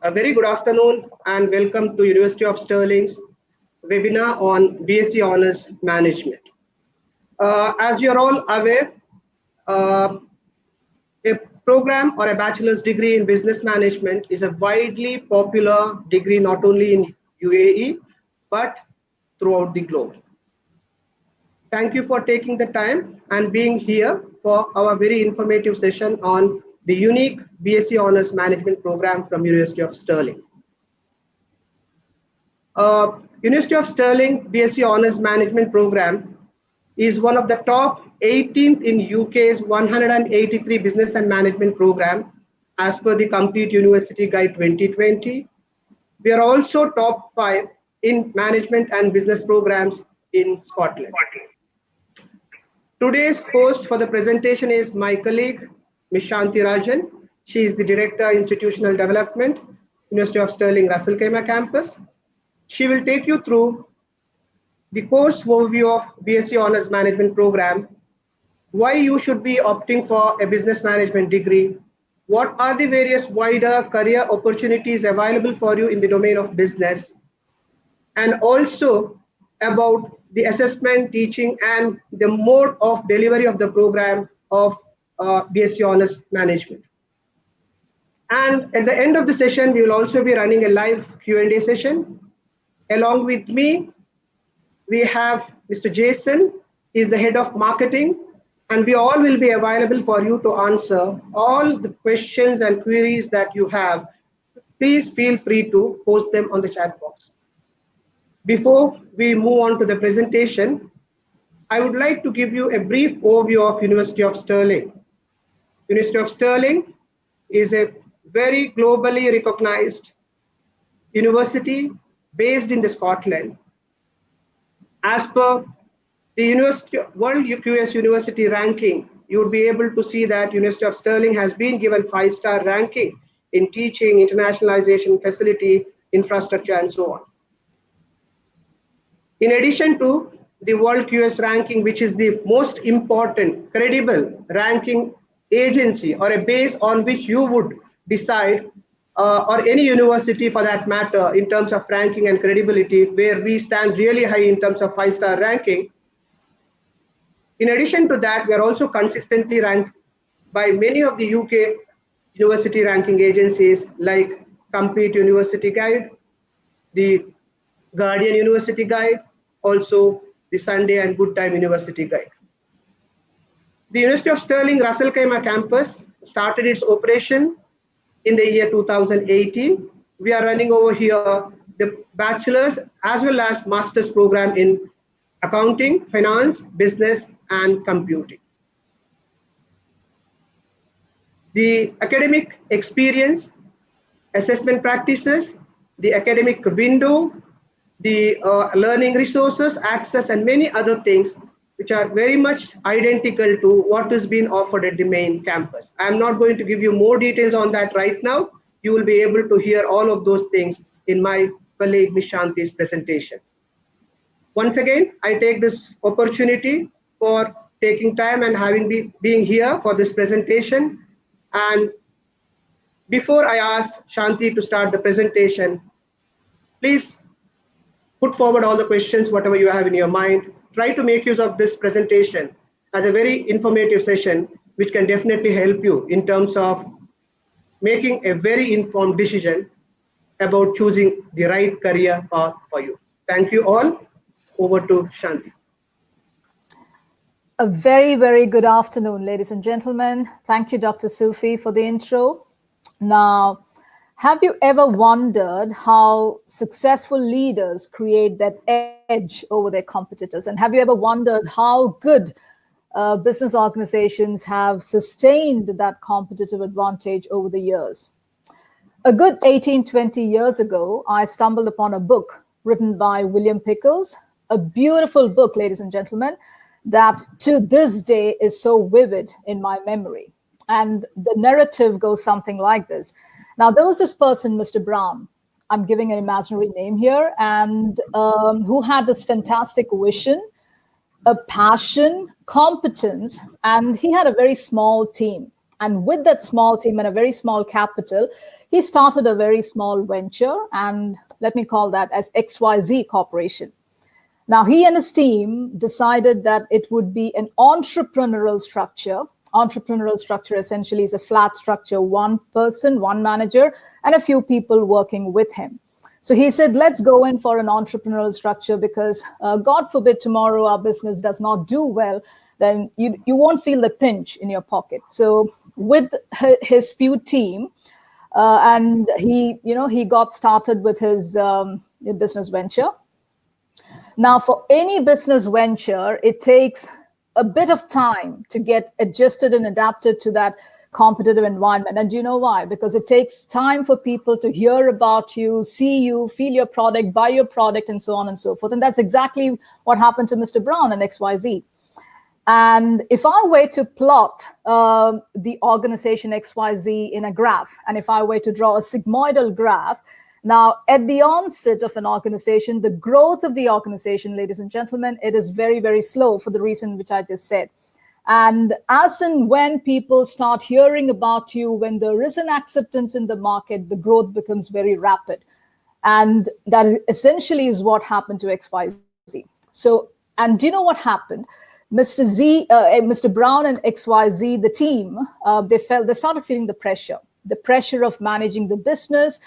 A very good afternoon and welcome to University of Stirling's webinar on BSc Honours Management. As you're all aware, uh, a program or a bachelor's degree in business management is a widely popular degree not only in UAE but throughout the globe. Thank you for taking the time and being here for our very informative session on the unique BSc Honours Management program from University of Stirling. University of Stirling BSc Honours Management program is one of the top 18th in UK's 183 business and management program as per the Complete University Guide 2020. We are also top 5 in management and business programs in Scotland. Today's host for the presentation is my colleague, Ms. Shanti Rajan. She is the Director, Institutional Development, University of Stirling Russell Khaimah campus. She will take you through the course overview of BSc Honours Management program, why you should be opting for a business management degree, what are the various wider career opportunities available for you in the domain of business, and also about the assessment, teaching, and the mode of delivery of the program of BSc Honours Management. And at the end of the session, we will also be running a live Q&A session. Along with me, we have Mr. Jason, he is the head of marketing, and we all will be available for you to answer all the questions and queries that you have. Please feel free to post them on the chat box. Before we move on to the presentation, I would like to give you a brief overview of University of Stirling. University of Stirling is a very globally recognized university based in Scotland. As per the World QS University ranking, you would be able to see that University of Stirling has been given 5-star ranking in teaching, internationalization, facility, infrastructure, and so on. In addition to the World QS ranking, which is the most important, credible ranking agency or a base on which you would decide, or any university for that matter, in terms of ranking and credibility, where we stand really high in terms of 5-star ranking. In addition to that, we are also consistently ranked by many of the UK university ranking agencies like Complete University Guide, the Guardian University Guide, also the Sunday and Good Time University Guide. The University of Stirling Russell Khaimah campus started its operation in the year 2018. We are running over here the bachelor's as well as master's program in accounting, finance, business, and computing. The academic experience, assessment practices, the academic window, the learning resources, access, and many other things which are very much identical to what is being offered at the main campus. I'm not going to give you more details on that right now. You will be able to hear all of those things in my colleague Ms. Shanti's presentation. Once again, I take this opportunity for taking time and being here for this presentation. And before I ask Shanti to start the presentation, please put forward all the questions, whatever you have in your mind. Try to make use of this presentation as a very informative session, which can definitely help you in terms of making a very informed decision about choosing the right career path for you. Thank you all. Over to Shanti. A very, very good afternoon, ladies and gentlemen. Thank you, Dr. Sufi, for the intro. Now, have you ever wondered how successful leaders create that edge over their competitors? And have you ever wondered how good business organizations have sustained that competitive advantage over the years? A good 18, 20 years ago, I stumbled upon a book written by William Pickles, a beautiful book, ladies and gentlemen, that to this day is so vivid in my memory. And the narrative goes something like this. Now, there was this person, Mr. Brown, I'm giving an imaginary name here, and who had this fantastic vision, a passion, competence, and he had a very small team. And with that small team and a very small capital, he started a very small venture, and let me call that as XYZ Corporation. Now, he and his team decided that it would be an entrepreneurial structure. Entrepreneurial structure essentially is a flat structure, one person, one manager, and a few people working with him. So he said, let's go in for an entrepreneurial structure because God forbid tomorrow our business does not do well, then you won't feel the pinch in your pocket. So with his few team, and he got started with his business venture. Now, for any business venture, it takes a bit of time to get adjusted and adapted to that competitive environment. And do you know why? Because it takes time for people to hear about you, see you, feel your product, buy your product, and so on and so forth. And that's exactly what happened to Mr. Brown and XYZ. And if I were to plot the organization XYZ in a graph, and if I were to draw a sigmoidal graph, now at the onset of an organization, the growth of the organization, ladies and gentlemen, it is very, very slow for the reason which I just said. And as and when people start hearing about you, when there is an acceptance in the market, the growth becomes very rapid. And that essentially is what happened to XYZ. So, and do you know what happened? Mr. Brown and XYZ, the team, they started feeling the pressure of managing the business.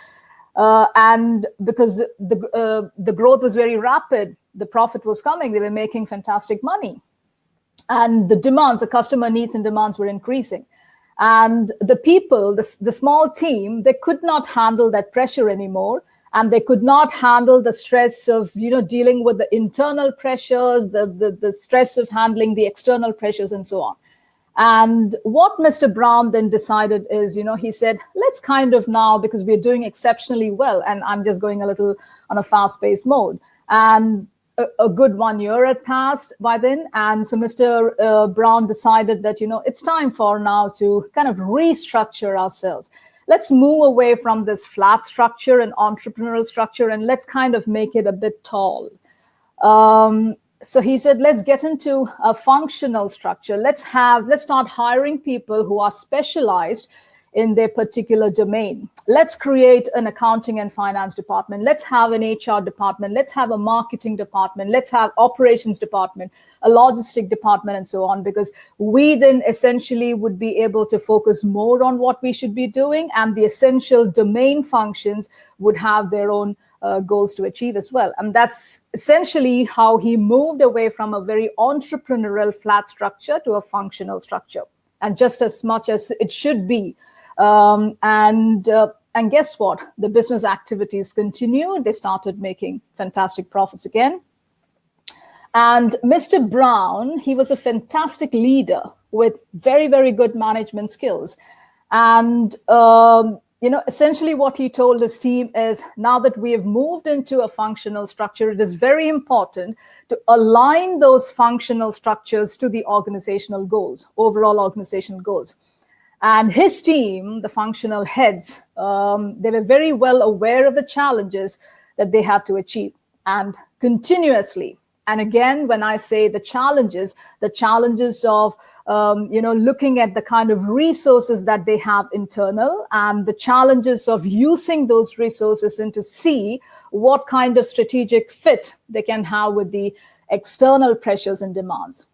And because the growth was very rapid, the profit was coming, they were making fantastic money. And the customer needs and demands were increasing. And the people, the small team, they could not handle that pressure anymore. And they could not handle the stress of, dealing with the internal pressures, the stress of handling the external pressures and so on. And what Mr. Brown then decided is, he said, let's kind of now, because we're doing exceptionally well, and I'm just going a little on a fast-paced mode. And a good 1 year had passed by then. And so Mr. Brown decided that, it's time for now to kind of restructure ourselves. Let's move away from this flat structure and entrepreneurial structure, and let's kind of make it a bit tall. So he said, let's get into a functional structure. Let's start hiring people who are specialized in their particular domain. Let's create an accounting and finance department. Let's have an HR department. Let's have a marketing department. Let's have operations department, a logistic department, and so on, because we then essentially would be able to focus more on what we should be doing, and the essential domain functions would have their own goals to achieve as well. And that's essentially how he moved away from a very entrepreneurial flat structure to a functional structure, and just as much as it should be. And guess what? The business activities continued. They started making fantastic profits again. And Mr. Brown, he was a fantastic leader with very, very good management skills. And, essentially what he told his team is, now that we have moved into a functional structure, it is very important to align those functional structures to the organizational goals, overall organizational goals. And his team, the functional heads, they were very well aware of the challenges that they had to achieve. And continuously, and again, when I say the challenges of, looking at the kind of resources that they have internal, and the challenges of using those resources and to see what kind of strategic fit they can have with the external pressures and demands.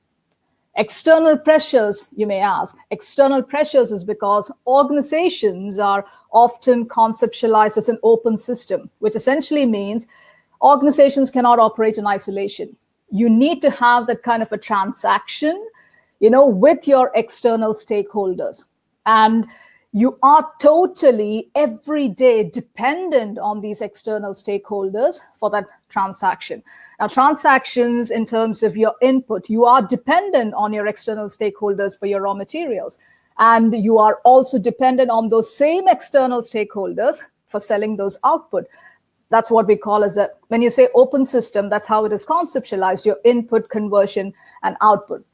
External pressures, you may ask. External pressures is because organizations are often conceptualized as an open system, which essentially means organizations cannot operate in isolation. You need to have that kind of a transaction, with your external stakeholders. And you are totally every day dependent on these external stakeholders for that transaction. Now, transactions in terms of your input, you are dependent on your external stakeholders for your raw materials. And you are also dependent on those same external stakeholders for selling those output. That's what we call as when you say open system, that's how it is conceptualized, your input, conversion, and output.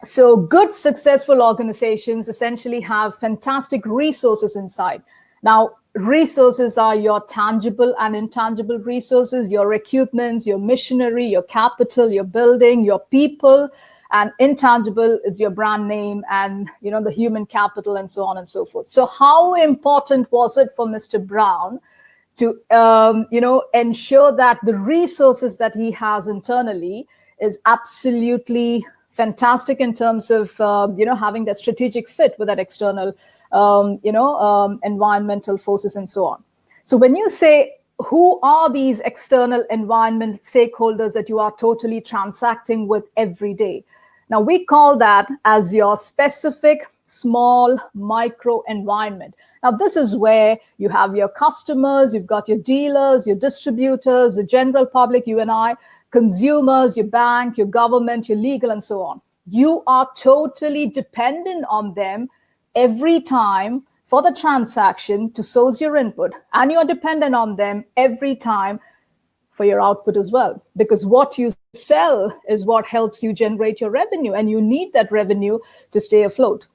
So good, successful organizations essentially have fantastic resources inside. Now, resources are your tangible and intangible resources, your equipments, your machinery, your capital, your building, your people, and intangible is your brand name and the human capital and so on and so forth. So how important was it for Mr. Brown to ensure that the resources that he has internally is absolutely fantastic in terms of having that strategic fit with that external environmental forces and so on. So when you say who are these external environment stakeholders that you are totally transacting with every day, now we call that as your specific small micro environment. Now this is where you have your customers, you've got your dealers, your distributors, the general public, you and I, consumers, your bank, your government, your legal, and so on. You are totally dependent on them every time for the transaction to source your input, and you're dependent on them every time for your output as well, because what you sell is what helps you generate your revenue, and you need that revenue to stay afloat.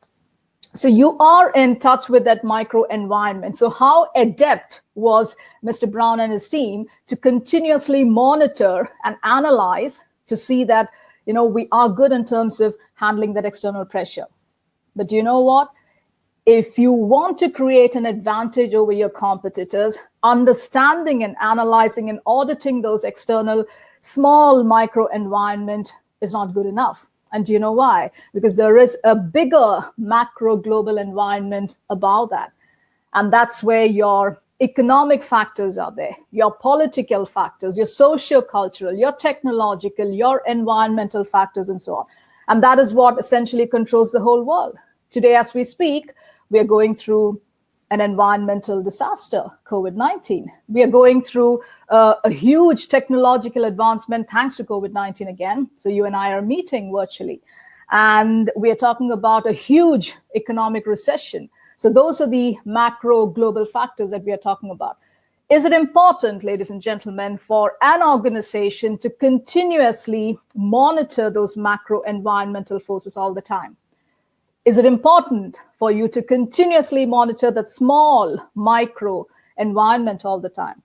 So you are in touch with that micro environment. So how adept was Mr. Brown and his team to continuously monitor and analyze to see that, we are good in terms of handling that external pressure. But you know what? If you want to create an advantage over your competitors, understanding and analyzing and auditing those external small micro environment is not good enough. And do you know why? Because there is a bigger macro global environment above that. And that's where your economic factors are there, your political factors, your socio-cultural, your technological, your environmental factors, and so on. And that is what essentially controls the whole world. Today, as we speak, we are going through an environmental disaster, COVID-19. We are going through a huge technological advancement thanks to COVID-19 again. So you and I are meeting virtually. And we are talking about a huge economic recession. So those are the macro global factors that we are talking about. Is it important, ladies and gentlemen, for an organization to continuously monitor those macro environmental forces all the time? Is it important for you to continuously monitor that small micro environment all the time?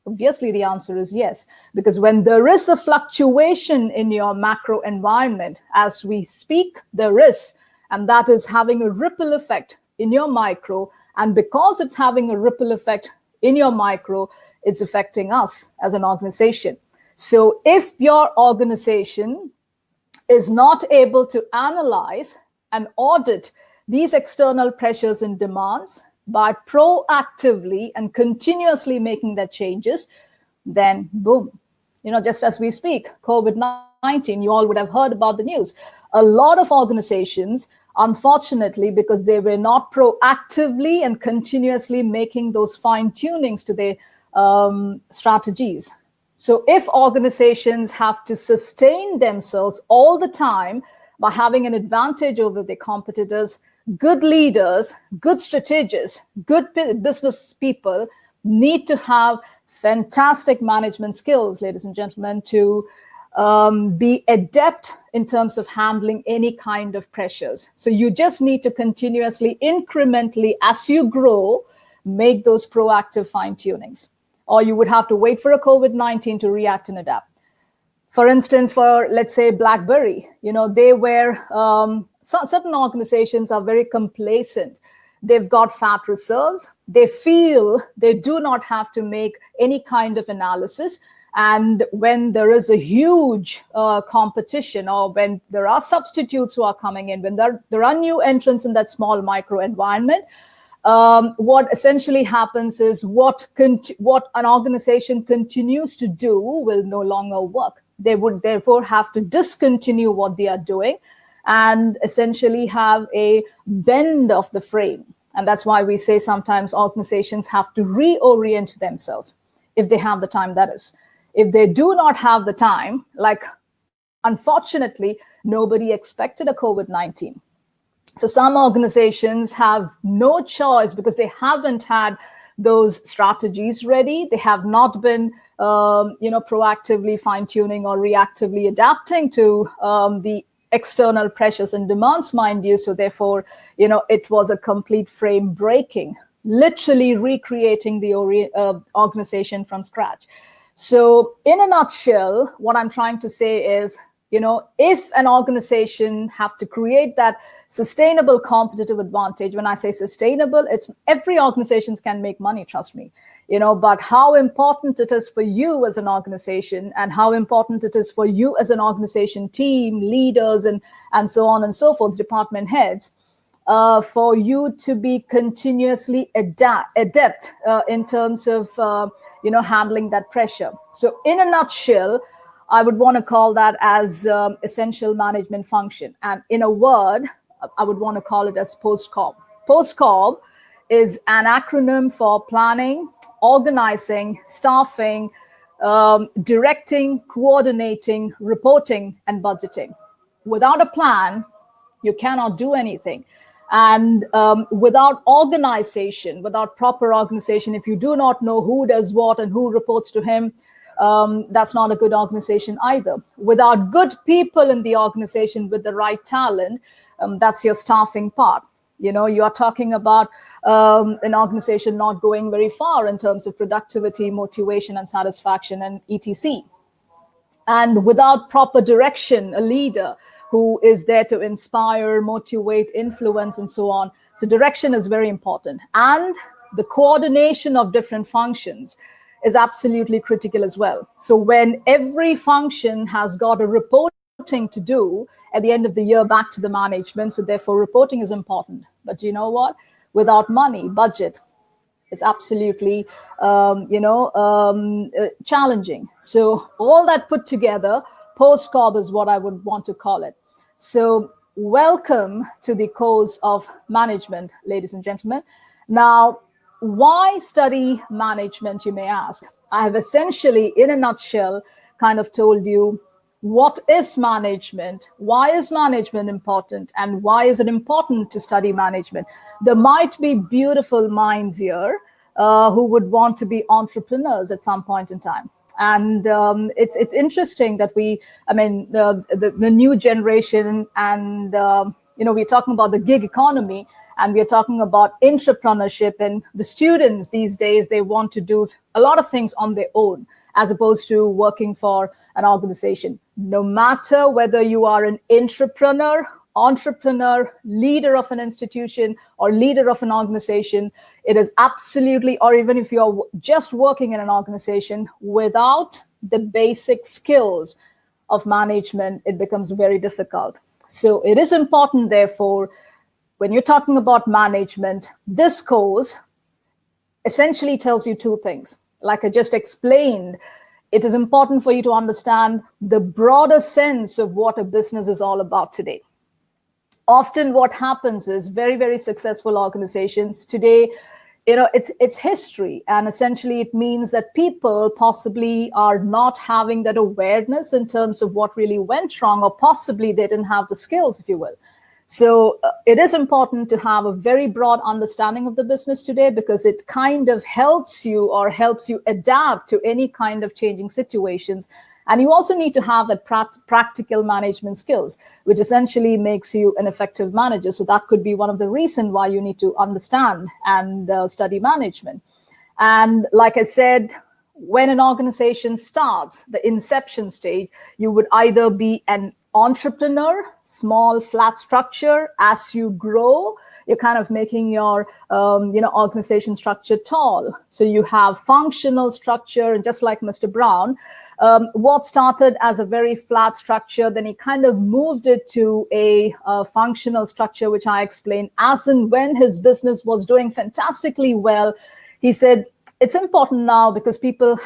Obviously, the answer is yes, because when there is a fluctuation in your macro environment, as we speak, there is, and that is having a ripple effect in your micro. And because it's having a ripple effect in your micro, it's affecting us as an organization. So if your organization is not able to analyze and audit these external pressures and demands by proactively and continuously making that changes, then boom, just as we speak, COVID-19, you all would have heard about the news. A lot of organizations, unfortunately, because they were not proactively and continuously making those fine tunings to their strategies. So if organizations have to sustain themselves all the time by having an advantage over their competitors, good leaders, good strategists, good business people need to have fantastic management skills, ladies and gentlemen, to be adept in terms of handling any kind of pressures. So you just need to continuously, incrementally, as you grow, make those proactive fine tunings. Or you would have to wait for a COVID-19 to react and adapt. For instance, for, let's say, BlackBerry, they were, certain organizations are very complacent. They've got fat reserves. They feel they do not have to make any kind of analysis. And when there is a huge competition, or when there are substitutes who are coming in, when there are new entrants in that small micro environment, what essentially happens is what an organization continues to do will no longer work. They would therefore have to discontinue what they are doing and essentially have a bend of the frame. And that's why we say sometimes organizations have to reorient themselves if they have the time, that is. If they do not have the time, like unfortunately, nobody expected a COVID-19. So some organizations have no choice because they haven't had those strategies ready. They have not been, proactively fine-tuning or reactively adapting to the external pressures and demands, mind you. So therefore, it was a complete frame breaking literally recreating the organization from scratch. So in a nutshell, what I'm trying to say is, if an organization have to create that sustainable competitive advantage, when I say sustainable, it's every organization can make money, trust me, but how important it is for you as an organization, and how important it is for you as an organization team, leaders, and so on and so forth, department heads, for you to be continuously adept in terms of, handling that pressure. So in a nutshell, I would want to call that as essential management function. And in a word, I would want to call it as POSTCORB. POSTCORB is an acronym for planning, organizing, staffing, directing, coordinating, reporting, and budgeting. Without a plan, you cannot do anything. And without organization, without proper organization, if you do not know who does what and who reports to him, that's not a good organization either. Without good people in the organization with the right talent, that's your staffing part. You are talking about an organization not going very far in terms of productivity, motivation, and satisfaction, and etc. And without proper direction, a leader who is there to inspire, motivate, influence, and so on. So direction is very important. And the coordination of different functions is absolutely critical as well. So when every function has got a reporting to do at the end of the year back to the management, so therefore reporting is important. But you know what? Without money, budget, it's absolutely, challenging. So all that put together, POSTCORB is what I would want to call it. So welcome to the course of management, ladies and gentlemen. Now, why study management, you may ask? I have essentially, in a nutshell, kind of told you what is management, why is management important, and why is it important to study management. There might be beautiful minds here who would want to be entrepreneurs at some point in time. And it's interesting that the new generation, and we're talking about the gig economy, and we're talking about entrepreneurship, and the students these days, they want to do a lot of things on their own as opposed to working for an organization. No matter whether you are an entrepreneur, leader of an institution, or leader of an organization, it is absolutely, or even if you're just working in an organization, without the basic skills of management, it becomes very difficult. So it is important, therefore, when you're talking about management, this course essentially tells you two things. Like I just explained, it is important for you to understand the broader sense of what a business is all about today. Often what happens is very, very successful organizations today, it's history. And essentially it means that people possibly are not having that awareness in terms of what really went wrong, or possibly they didn't have the skills, if you will. So it is important to have a very broad understanding of the business today, because it kind of helps you adapt to any kind of changing situations. And you also need to have that practical management skills, which essentially makes you an effective manager. So that could be one of the reasons why you need to understand and study management. And like I said, when an organization starts, the inception stage, you would either be an entrepreneur, small flat structure. As you grow, you're kind of making your organization structure tall. So you have functional structure, and just like Mr. Brown, what started as a very flat structure, then he kind of moved it to a functional structure, which I explained. As and when his business was doing fantastically well, he said, it's important now because people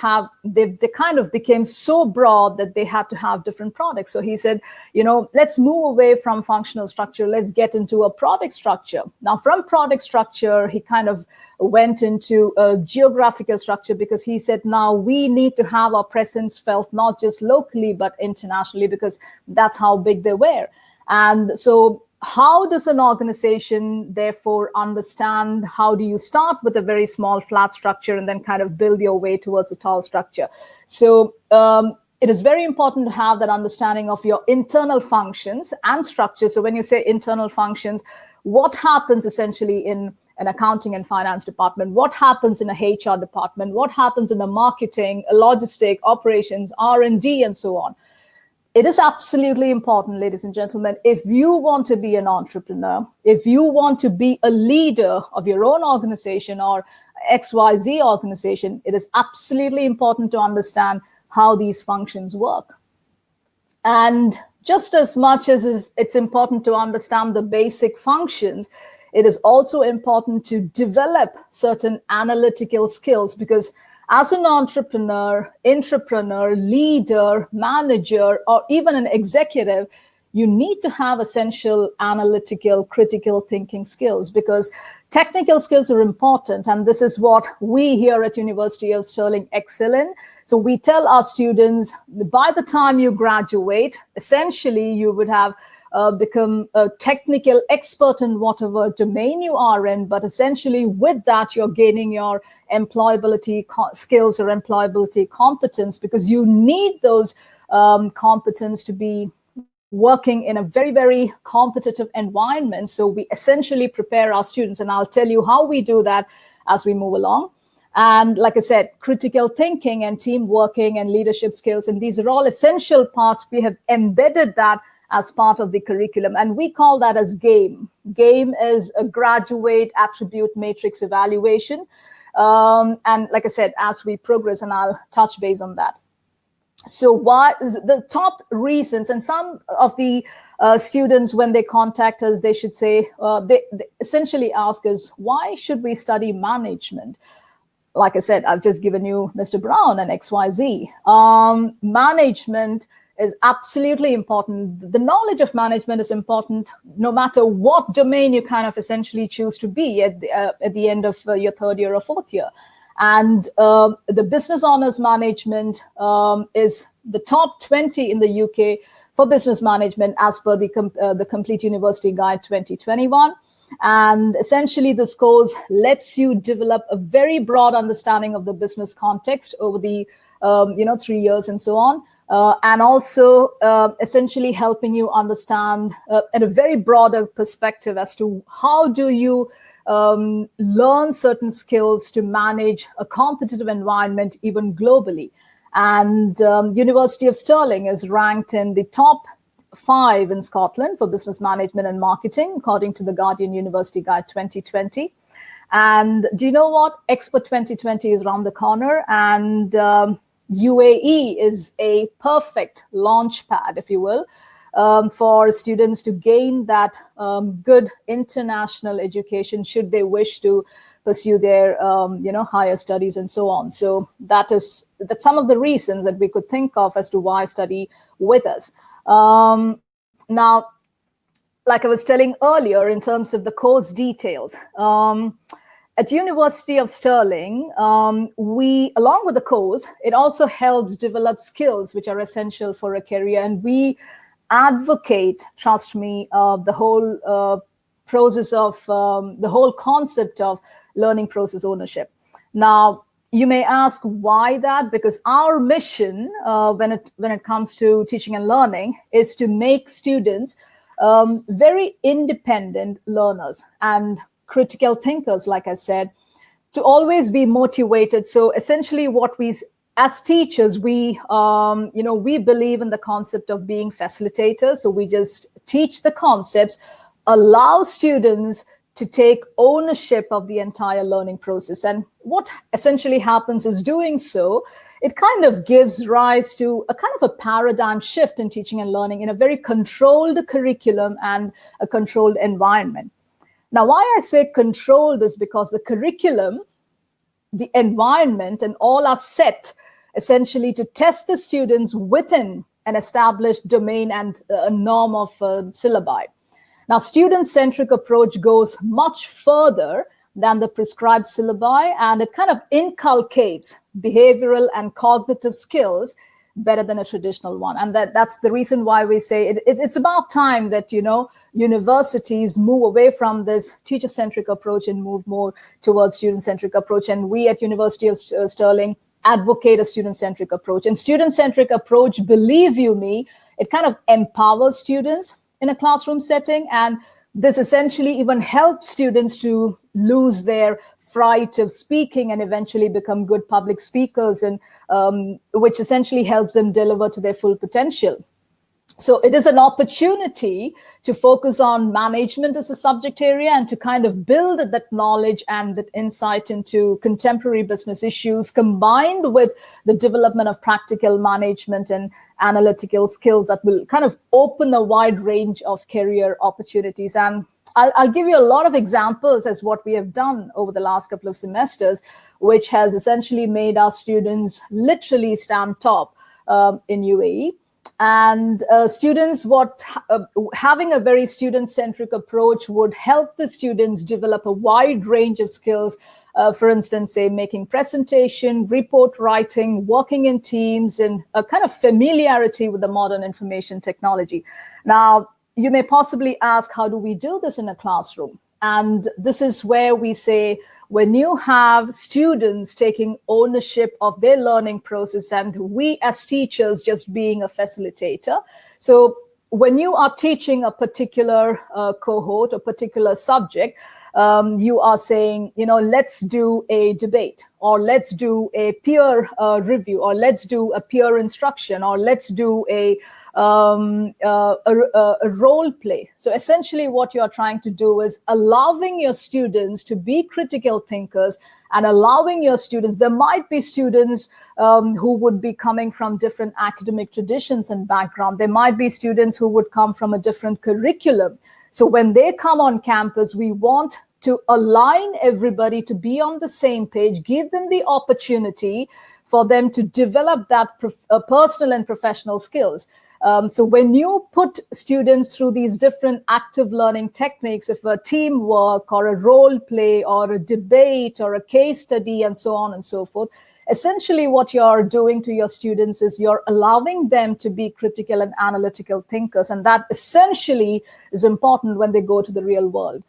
they kind of became so broad that they had to have different products. So he said, let's move away from functional structure. Let's get into a product structure. Now, from product structure, he kind of went into a geographical structure, because he said, now we need to have our presence felt not just locally, but internationally, because that's how big they were. And so how does an organization therefore understand? How do you start with a very small flat structure and then kind of build your way towards a tall structure? So it is very important to have that understanding of your internal functions and structures. So when you say internal functions, what happens essentially in an accounting and finance department, what happens in a HR department, what happens in the marketing, logistic, operations, R&D, and so on. It is absolutely important, ladies and gentlemen, if you want to be an entrepreneur, if you want to be a leader of your own organization or XYZ organization, it is absolutely important to understand how these functions work. And just as much as it's important to understand the basic functions, it is also important to develop certain analytical skills, because as an entrepreneur, intrapreneur, leader, manager, or even an executive, you need to have essential analytical, critical thinking skills, because technical skills are important. And this is what we here at University of Stirling excel in. So we tell our students, by the time you graduate, essentially you would have become a technical expert in whatever domain you are in, but essentially with that, you're gaining your employability skills or employability competence, because you need those competence to be working in a very, very competitive environment. So we essentially prepare our students, and I'll tell you how we do that as we move along. And like I said, critical thinking and team working and leadership skills, and these are all essential parts. We have embedded that as part of the curriculum, and we call that as GAME. GAME is a graduate attribute matrix evaluation. And like I said, as we progress, and I'll touch base on that. So why the top reasons, and some of the students, when they contact us, they should say, they essentially ask us, why should we study management? Like I said, I've just given you Mr. Brown and XYZ. Management is absolutely important. The knowledge of management is important no matter what domain you kind of essentially choose to be at the end of your third year or fourth year. And the business honors management is the top 20 in the UK for business management as per the Complete University Guide 2021. And essentially this course lets you develop a very broad understanding of the business context over the 3 years and so on. And also essentially helping you understand at a very broader perspective as to how do you learn certain skills to manage a competitive environment even globally. And University of Stirling is ranked in the top 5 in Scotland for business management and marketing, according to the Guardian University Guide 2020. And do you know what? Expo 2020 is around the corner, and UAE is a perfect launch pad, if you will, for students to gain that good international education should they wish to pursue their higher studies and so on. So that's some of the reasons that we could think of as to why study with us. Now, like I was telling earlier, in terms of the course details, at University of Stirling, we, along with the course, it also helps develop skills which are essential for a career. And we advocate, trust me, the whole process of the whole concept of learning process ownership. Now, you may ask why that, because our mission when it comes to teaching and learning is to make students very independent learners and critical thinkers, like I said, to always be motivated. So essentially what we, as teachers, we believe in the concept of being facilitators. So we just teach the concepts, allow students to take ownership of the entire learning process. And what essentially happens is, doing so, it kind of gives rise to a kind of a paradigm shift in teaching and learning in a very controlled curriculum and a controlled environment. Now, why I say controlled is because the curriculum, the environment, and all are set essentially to test the students within an established domain and a norm of syllabi. Now, student-centric approach goes much further than the prescribed syllabi, and it kind of inculcates behavioral and cognitive skills better than a traditional one. And that's the reason why we say it's about time that, universities move away from this teacher-centric approach and move more towards student-centric approach. And we at University of Stirling advocate a student-centric approach. And student-centric approach, believe you me, it kind of empowers students in a classroom setting, and This essentially even helps students to lose their fright of speaking and eventually become good public speakers, and which essentially helps them deliver to their full potential. So it is an opportunity to focus on management as a subject area and to kind of build that knowledge and that insight into contemporary business issues, combined with the development of practical management and analytical skills that will kind of open a wide range of career opportunities. And I'll give you a lot of examples as what we have done over the last couple of semesters, which has essentially made our students literally stand top in UAE. And students, having a very student-centric approach would help the students develop a wide range of skills. For instance, say making presentation, report writing, working in teams, and a kind of familiarity with the modern information technology. Now, you may possibly ask, how do we do this in a classroom? And this is where we say, when you have students taking ownership of their learning process and we as teachers just being a facilitator. So when you are teaching a particular cohort, a particular subject, you are saying, let's do a debate, or let's do a peer review, or let's do a peer instruction, or let's do a role play. So essentially what you're trying to do is allowing your students to be critical thinkers and allowing your students, there might be students who would be coming from different academic traditions and background. There might be students who would come from a different curriculum. So when they come on campus, we want to align everybody to be on the same page, give them the opportunity for them to develop that personal and professional skills. So when you put students through these different active learning techniques of a teamwork or a role play or a debate or a case study and so on and so forth, essentially what you're doing to your students is you're allowing them to be critical and analytical thinkers. And that essentially is important when they go to the real world.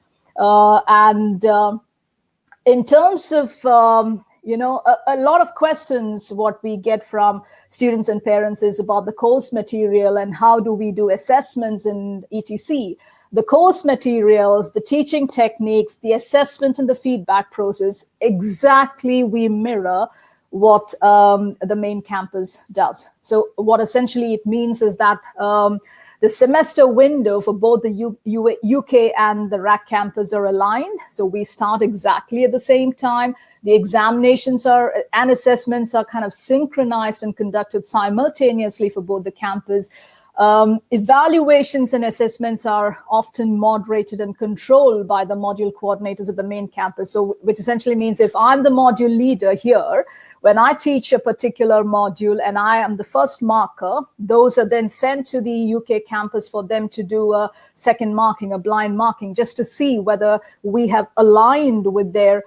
In terms of, a lot of questions what we get from students and parents is about the course material and how do we do assessments in ETC. The course materials, the teaching techniques, the assessment and the feedback process, exactly we mirror what the main campus does. So what essentially it means is that the semester window for both the UK and the RAC campus are aligned. So we start exactly at the same time. The examinations and assessments are kind of synchronized and conducted simultaneously for both the campus. Evaluations and assessments are often moderated and controlled by the module coordinators at the main campus. So, which essentially means if I'm the module leader here, when I teach a particular module and I am the first marker, those are then sent to the UK campus for them to do a second marking, a blind marking, just to see whether we have aligned with their,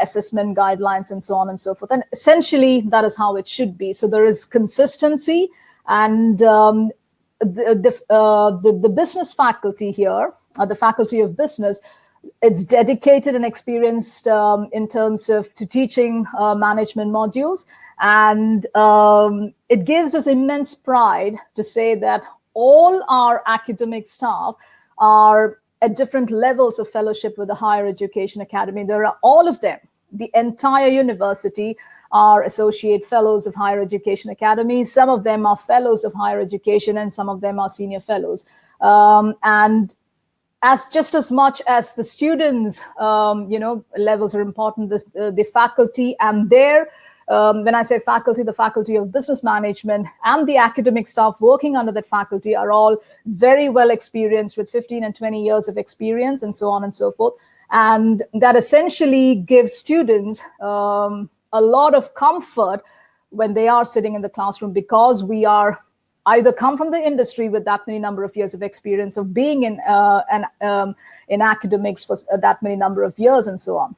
assessment guidelines and so on and so forth. And essentially, that is how it should be. So there is consistency. And the business faculty here, the Faculty of Business, it's dedicated and experienced in terms of to teaching management modules. And it gives us immense pride to say that all our academic staff are at different levels of fellowship with the Higher Education Academy. There are all of them. The entire university are associate fellows of Higher Education Academy. Some of them are fellows of higher education and some of them are senior fellows. And as just as much as the students, levels are important, the faculty and their, when I say faculty, the Faculty of Business Management and the academic staff working under that faculty are all very well experienced with 15 and 20 years of experience and so on and so forth. And that essentially gives students a lot of comfort when they are sitting in the classroom, because we are either come from the industry with that many number of years of experience of being in academics for that many number of years and so on.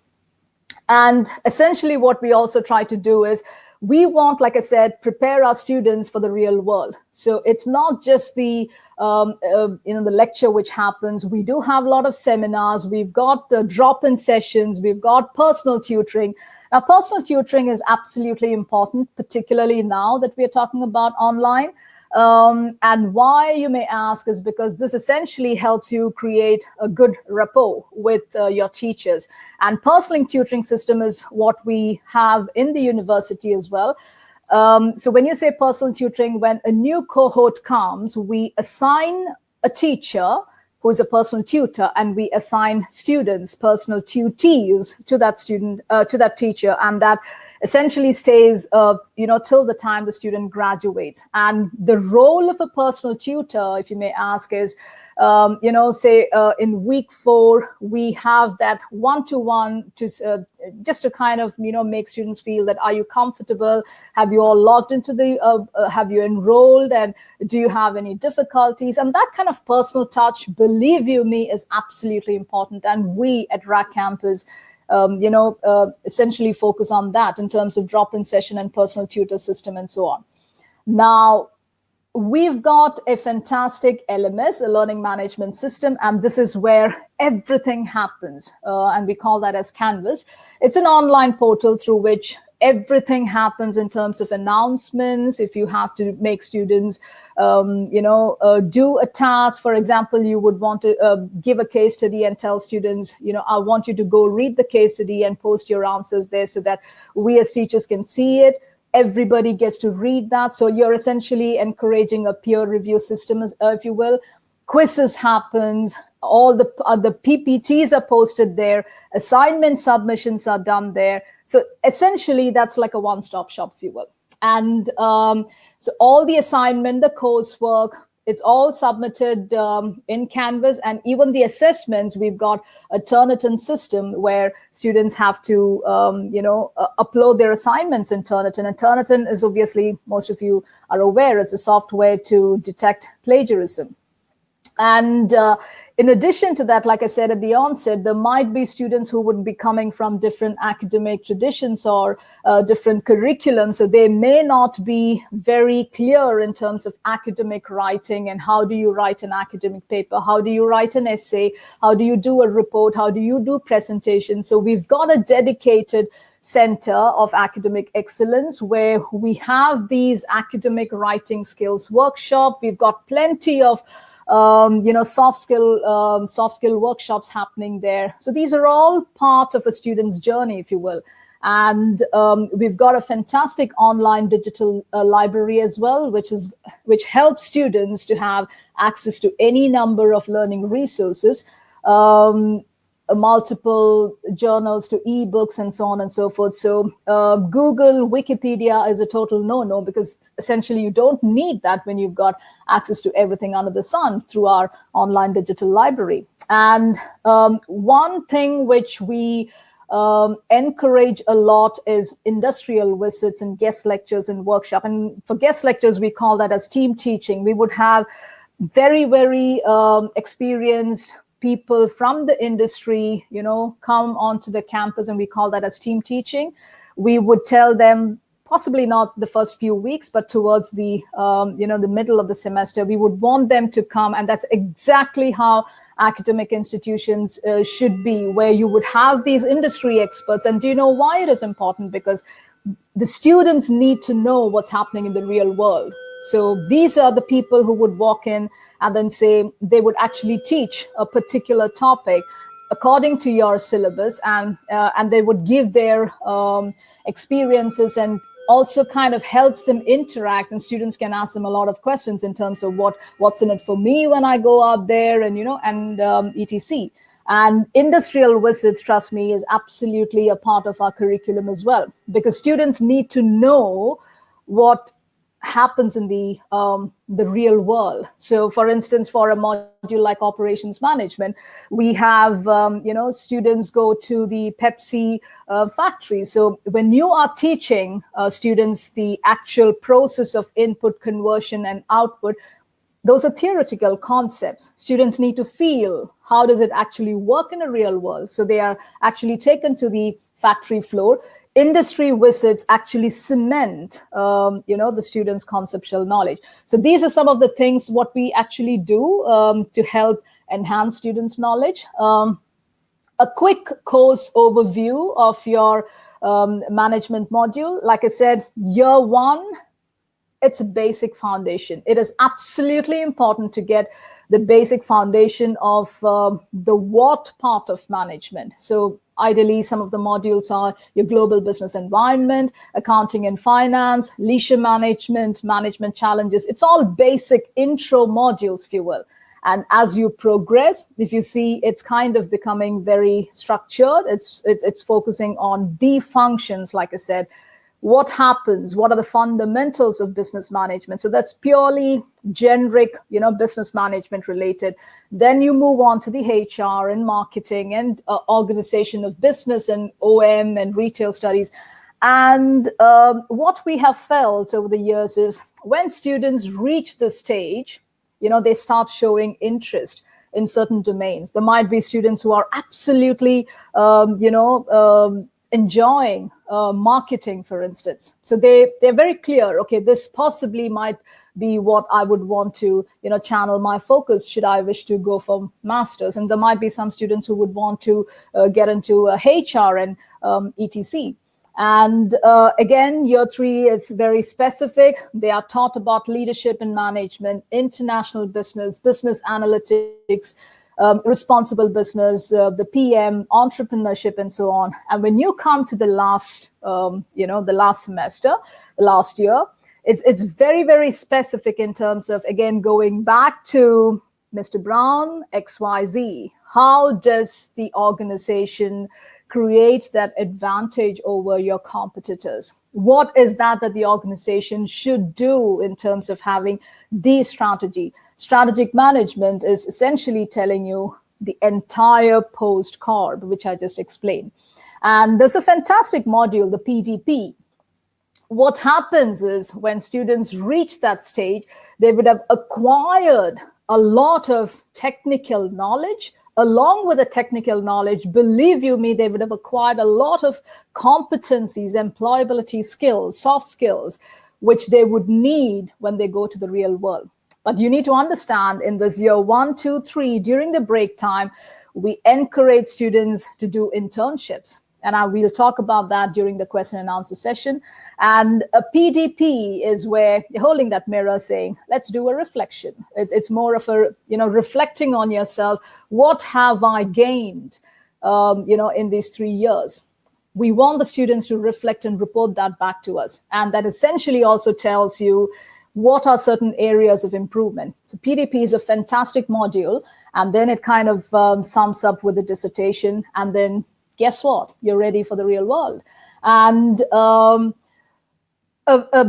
And essentially what we also try to do is we want, like I said, prepare our students for the real world. So it's not just the lecture which happens. We do have a lot of seminars. We've got drop-in sessions. We've got personal tutoring. Now, personal tutoring is absolutely important, particularly now that we are talking about online. And why, you may ask, is because this essentially helps you create a good rapport with your teachers. And personal tutoring system is what we have in the university as well. So when you say personal tutoring, when a new cohort comes, we assign a teacher who is a personal tutor, and we assign students, personal tutees, to that student, to that teacher, and that essentially stays, till the time the student graduates. And the role of a personal tutor, if you may ask, is, say in week 4, we have that one-to-one to just to kind of, make students feel that, are you comfortable? Have you all logged into the, have you enrolled? And do you have any difficulties? And that kind of personal touch, believe you me, is absolutely important. And we at RAC Campus, essentially focus on that in terms of drop-in session and personal tutor system and so on. Now, we've got a fantastic LMS, a learning management system, and this is where everything happens. And we call that as Canvas. It's an online portal through which everything happens in terms of announcements. If you have to make students, do a task, for example, you would want to give a case study and tell students, I want you to go read the case study and post your answers there so that we as teachers can see it. Everybody gets to read that. So you're essentially encouraging a peer review system, if you will. Quizzes happens. All the PPTs are posted there. Assignment submissions are done there. So essentially, that's like a one-stop shop, if you will. And so all the assignment, the coursework, it's all submitted in Canvas, and even the assessments, we've got a Turnitin system where students have to, upload their assignments in Turnitin. And Turnitin is, obviously, most of you are aware, it's a software to detect plagiarism. And in addition to that, like I said at the onset, there might be students who would be coming from different academic traditions or different curriculums. So they may not be very clear in terms of academic writing and how do you write an academic paper? How do you write an essay? How do you do a report? How do you do presentation? So we've got a dedicated Center of Academic Excellence where we have these academic writing skills workshop. We've got plenty of soft skill workshops happening there. So these are all part of a student's journey, if you will. And we've got a fantastic online digital library as well, which helps students to have access to any number of learning resources, multiple journals to ebooks and so on and so forth. So Google, Wikipedia is a total no-no, because essentially you don't need that when you've got access to everything under the sun through our online digital library. And one thing which we encourage a lot is industrial visits and guest lectures and workshop. And for guest lectures, we call that as team teaching. We would have very, very experienced people from the industry, come onto the campus, and we call that as team teaching. We would tell them, possibly not the first few weeks, but towards the, the middle of the semester, we would want them to come. And that's exactly how academic institutions should be, where you would have these industry experts. And do you know why it is important? Because the students need to know what's happening in the real world. So these are the people who would walk in and then say they would actually teach a particular topic according to your syllabus, and they would give their experiences, and also kind of helps them interact, and students can ask them a lot of questions in terms of what's in it for me when I go out there, and etc. And industrial visits, trust me, is absolutely a part of our curriculum as well, because students need to know what happens in the real world. So for instance, for a module like operations management, we have students go to the Pepsi factory. So when you are teaching students the actual process of input, conversion, and output, those are theoretical concepts. Students need to feel, how does it actually work in a real world? So they are actually taken to the factory floor. Industry visits actually cement, the students' conceptual knowledge. So these are some of the things what we actually do to help enhance students' knowledge. A quick course overview of your management module. Like I said, year 1, it's a basic foundation. It is absolutely important to get the basic foundation of the what part of management. So ideally, some of the modules are your global business environment, accounting and finance, leisure management, management challenges. It's all basic intro modules, if you will. And as you progress, if you see, it's kind of becoming very structured. It's focusing on the functions, like I said. What happens? What are the fundamentals of business management? So that's purely generic, business management related. Then you move on to the HR and marketing and organization of business and OM and retail studies. And what we have felt over the years is when students reach this stage, they start showing interest in certain domains. There might be students who are absolutely, enjoying marketing, for instance. So they're very clear, okay, this possibly might be what I would want to, channel my focus should I wish to go for masters. And there might be some students who would want to get into HR and etc. And again, year 3 is very specific. They are taught about leadership and management, international business, business analytics, responsible business, the PM, entrepreneurship, and so on. And when you come to the last, the last semester, the last year, it's very, very specific in terms of, again, going back to Mr. Brown, XYZ. How does the organization create that advantage over your competitors? What is that the organization should do in terms of having the strategy? Strategic management is essentially telling you the entire post-carb, which I just explained. And there's a fantastic module, the PDP. What happens is when students reach that stage, they would have acquired a lot of technical knowledge. Along with the technical knowledge, believe you me, they would have acquired a lot of competencies, employability skills, soft skills, which they would need when they go to the real world. But you need to understand in this year 1, 2, 3, during the break time, we encourage students to do internships. And we'll talk about that during the question and answer session. And a PDP is where you're holding that mirror saying, let's do a reflection. It's more of a, reflecting on yourself. What have I gained, in these 3 years? We want the students to reflect and report that back to us. And that essentially also tells you what are certain areas of improvement. So PDP is a fantastic module. And then it kind of sums up with a dissertation. And then guess what? You're ready for the real world. And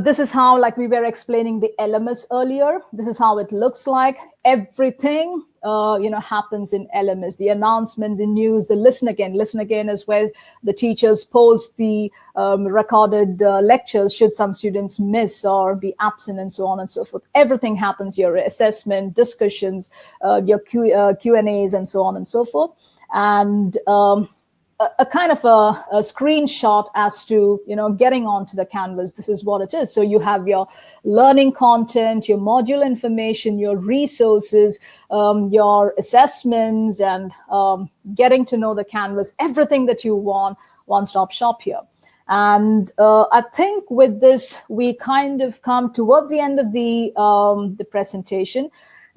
this is how, like we were explaining the LMS earlier, this is how it looks like. Everything, happens in LMS. The announcement, the news, the listen again is where the teachers post the recorded lectures should some students miss or be absent and so on and so forth. Everything happens, your assessment, discussions, your Q&As and so on and so forth. And a kind of a screenshot as to, getting onto the Canvas. This is what it is. So you have your learning content, your module information, your resources, your assessments, and getting to know the Canvas, everything that you want, one-stop shop here. And I think with this, we kind of come towards the end of the presentation.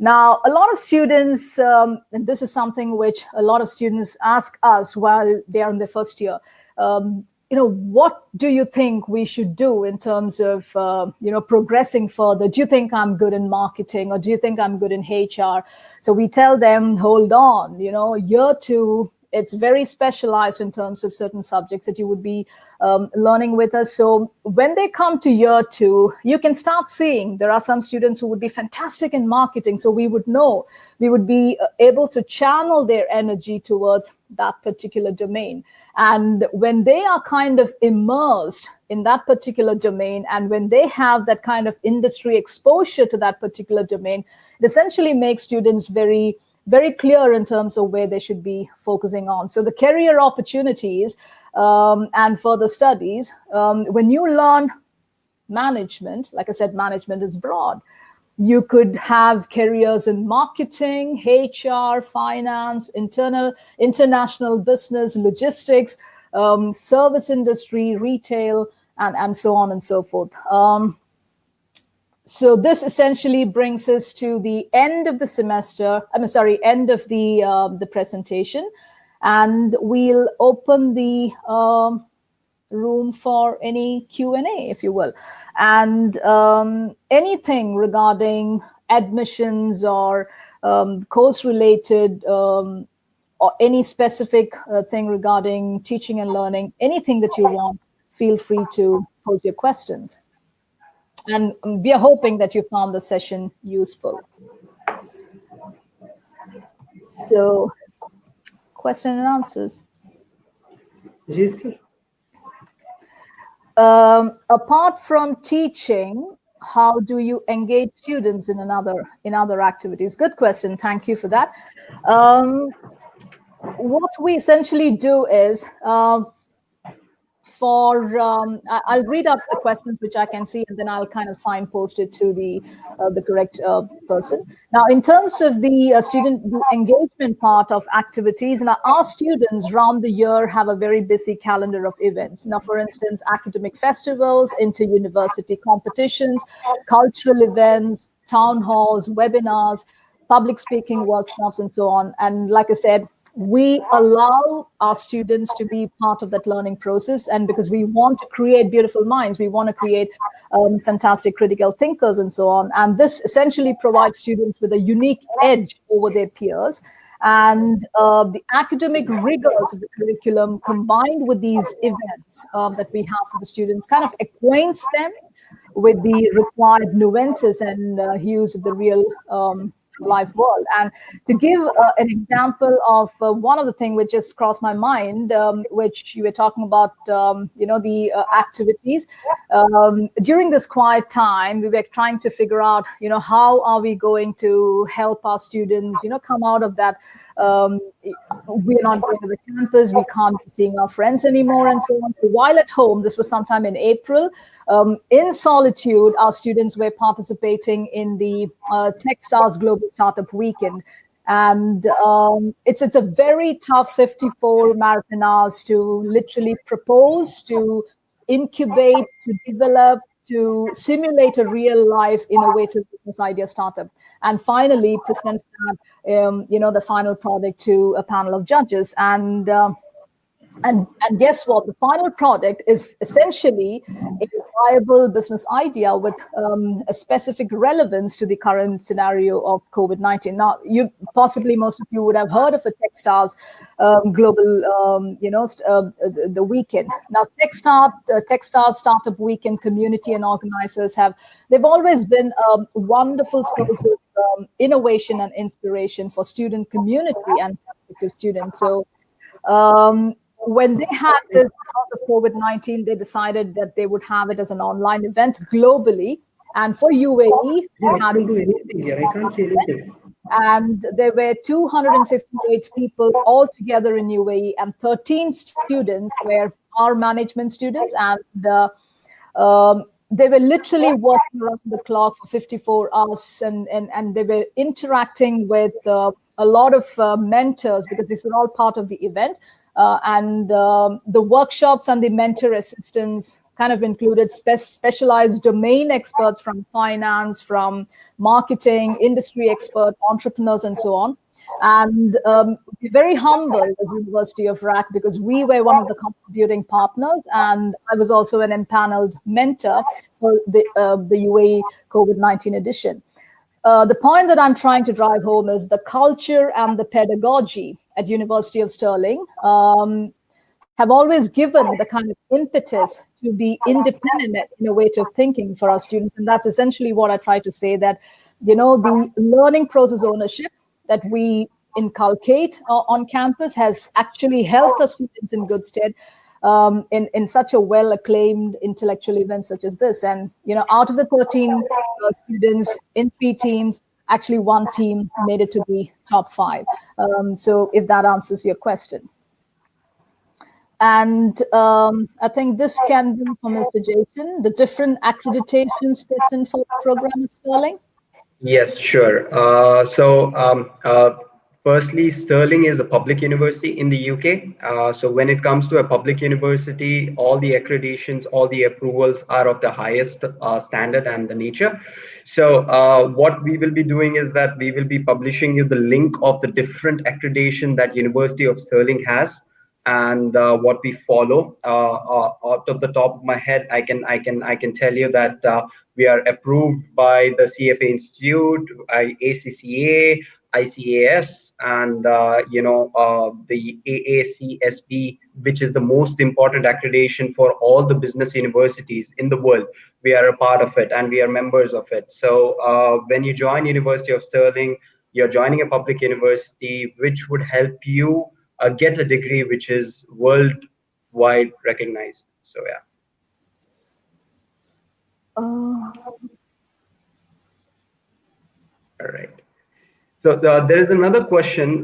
Now, a lot of students, and this is something which a lot of students ask us while they are in their first year, what do you think we should do in terms of, progressing further? Do you think I'm good in marketing, or do you think I'm good in HR? So we tell them, hold on, year 2, it's very specialized in terms of certain subjects that you would be learning with us. So when they come to year 2, you can start seeing there are some students who would be fantastic in marketing. So we would know, we would be able to channel their energy towards that particular domain. And when they are kind of immersed in that particular domain, and when they have that kind of industry exposure to that particular domain, it essentially makes students very clear in terms of where they should be focusing on. So the career opportunities and further studies, when you learn management, like I said, management is broad. You could have careers in marketing, HR, finance, international business, logistics, service industry, retail, and so on and so forth. So this essentially brings us to the end of the semester. End of the presentation, and we'll open the room for any Q&A, if you will, and anything regarding admissions or course-related or any specific thing regarding teaching and learning, anything that you want, feel free to pose your questions. And we are hoping that you found the session useful. So, question and answers. GC. Apart from teaching, how do you engage students in other activities? Good question. Thank you for that. What we essentially do is I'll read out the questions which I can see, and then I'll kind of signpost it to the correct person. Now, in terms of the student engagement part of activities, now our students around the year have a very busy calendar of events. Now, for instance, academic festivals, inter-university competitions, cultural events, town halls, webinars, public speaking workshops, and so on. And like I said, we allow our students to be part of that learning process, and because we want to create beautiful minds, we want to create fantastic critical thinkers and so on. And this essentially provides students with a unique edge over their peers. And the academic rigors of the curriculum combined with these events that we have for the students kind of acquaints them with the required nuances and hues of the real life world. And to give an example of one of the things which just crossed my mind, which you were talking about, the activities. During this quiet time, we were trying to figure out, how are we going to help our students, come out of that. We're not going to the campus, we can't be seeing our friends anymore, and so on. So while at home, this was sometime in April, in solitude, our students were participating in the Techstars Global Startup Weekend. And it's a very tough 54 marathon hours to literally propose, to incubate, to develop, to simulate a real life innovative business idea startup, and finally present that, the final product to a panel of judges. And guess what? The final product is essentially a viable business idea with a specific relevance to the current scenario of COVID-19. Now, most of you would have heard of the Techstars Global, the weekend. Now, Techstars Startup Weekend community and organizers they've always been a wonderful source of innovation and inspiration for student community and prospective students. So, when they had this because of COVID-19, they decided that they would have it as an online event globally. And for UAE, and there were 258 people all together in UAE, and 13 students were our management students, and they were literally working around the clock for 54 hours, and they were interacting with a lot of mentors, because these were all part of the event. And the workshops and the mentor assistants kind of included specialized domain experts from finance, from marketing, industry expert, entrepreneurs, and so on. And we're very humble as University of RAK, because we were one of the contributing partners, and I was also an empaneled mentor for the UAE COVID-19 edition. The point that I'm trying to drive home is the culture and the pedagogy at University of Stirling have always given the kind of impetus to be independent and innovative thinking for our students. And that's essentially what I try to say, that, the learning process ownership that we inculcate on campus has actually helped our students in good stead in such a well-acclaimed intellectual event such as this. And, out of the 13 students in 3 teams, actually one team made it to the top 5. So if that answers your question. And I think this can be for Mr. Jason, the different accreditations person for the program at Stirling. Yes, sure. Firstly, Stirling is a public university in the UK. So when it comes to a public university, all the accreditations, all the approvals are of the highest standard and the nature. So what we will be doing is that we will be publishing you the link of the different accreditation that University of Stirling has, and what we follow. Out of the top of my head, I can tell you that we are approved by the CFA Institute, ACCA, ICAS, and the AACSB, which is the most important accreditation for all the business universities in the world. We are a part of it and we are members of it. So when you join University of Stirling, you're joining a public university which would help you get a degree which is worldwide recognized. So yeah. All right. So there is another question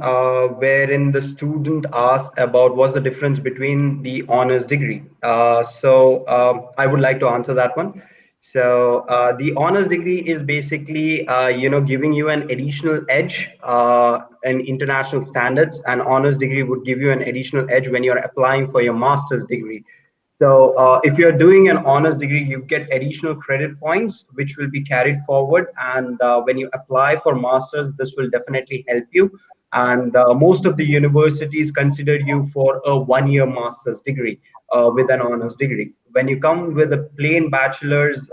wherein the student asked about what's the difference between the honors degree. I would like to answer that one. So the honors degree is basically giving you an additional edge in international standards. An honors degree would give you an additional edge when you're applying for your master's degree. So if you're doing an honors degree, you get additional credit points, which will be carried forward. And when you apply for masters, this will definitely help you. And most of the universities consider you for a 1-year master's degree with an honors degree. When you come with a plain bachelor's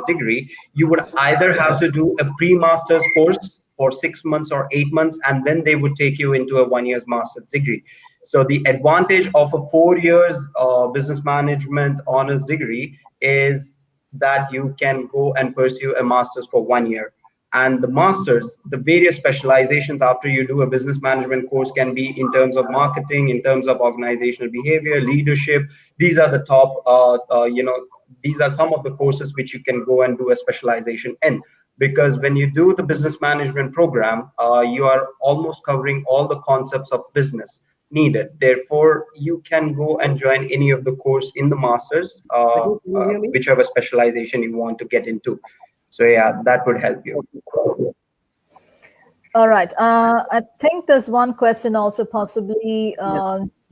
degree, you would either have to do a pre-master's course for 6 months or 8 months, and then they would take you into a 1-year master's degree. So the advantage of a 4 years business management honors degree is that you can go and pursue a master's for 1 year. And the masters, the various specializations after you do a business management course can be in terms of marketing, in terms of organizational behavior, leadership. These are the top, these are some of the courses which you can go and do a specialization in. Because when you do the business management program, you are almost covering all the concepts of business needed. Therefore, you can go and join any of the course in the masters, whichever specialization you want to get into. So yeah, that would help you. All right. I think there's one question also possibly,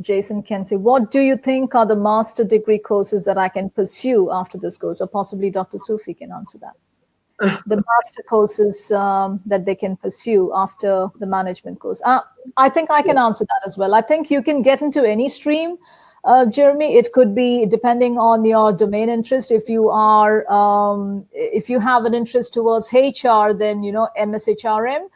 Jason can say, what do you think are the master degree courses that I can pursue after this course? Or possibly Dr. Sufi can answer that. The master courses that they can pursue after the management course. I think I can answer that as well. I think you can get into any stream, Jeremy. It could be depending on your domain interest. If you are, if you have an interest towards HR, then MSHRM.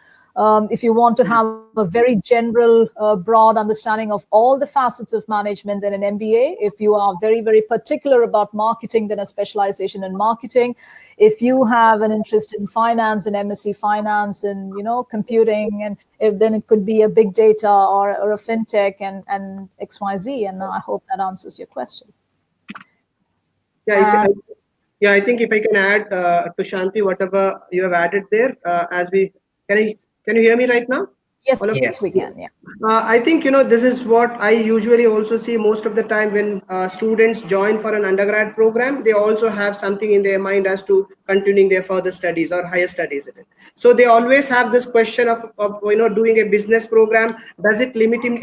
If you want to have a very general, broad understanding of all the facets of management, then an MBA. If you are very, very particular about marketing, then a specialization in marketing. If you have an interest in finance, an MSc Finance, and computing, and then it could be a big data or a fintech and XYZ. And I hope that answers your question. Yeah, I think if I can add to Shanti, whatever you have added there, can you hear me right now? Yes, we can. Yeah. I think this is what I usually also see most of the time when students join for an undergrad program. They also have something in their mind as to continuing their further studies or higher studies. So they always have this question of doing a business program. Does it limit you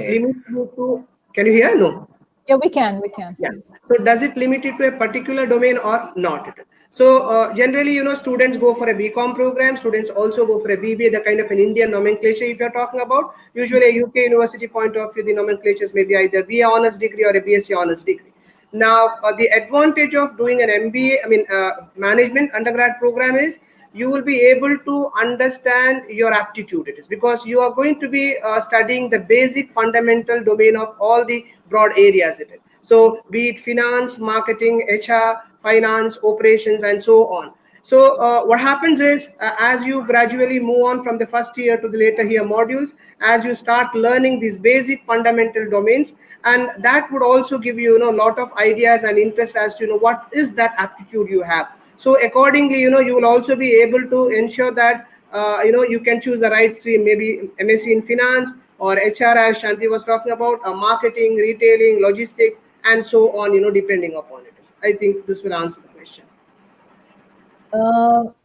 to? Can you hear? No. Yeah, we can. Yeah. So does it limit it to a particular domain or not? So generally, students go for a BCom program. Students also go for a BBA, the kind of an Indian nomenclature if you're talking about. Usually a UK university point of view, the nomenclatures may be either BA honors degree or a BSc honors degree. Now, the advantage of doing an MBA, management undergrad program is you will be able to understand your aptitude. It is because you are going to be studying the basic fundamental domain of all the broad areas. It is. So be it finance, marketing, HR, finance, operations, and so on. So what happens is as you gradually move on from the first year to the later year modules, as you start learning these basic fundamental domains, and that would also give you a lot of ideas and interest as to what is that aptitude you have. So accordingly, you will also be able to ensure that you can choose the right stream, maybe MSc in finance or HR, as Shanti was talking about, marketing, retailing, logistics, and so on, depending upon it. I think this will answer the question.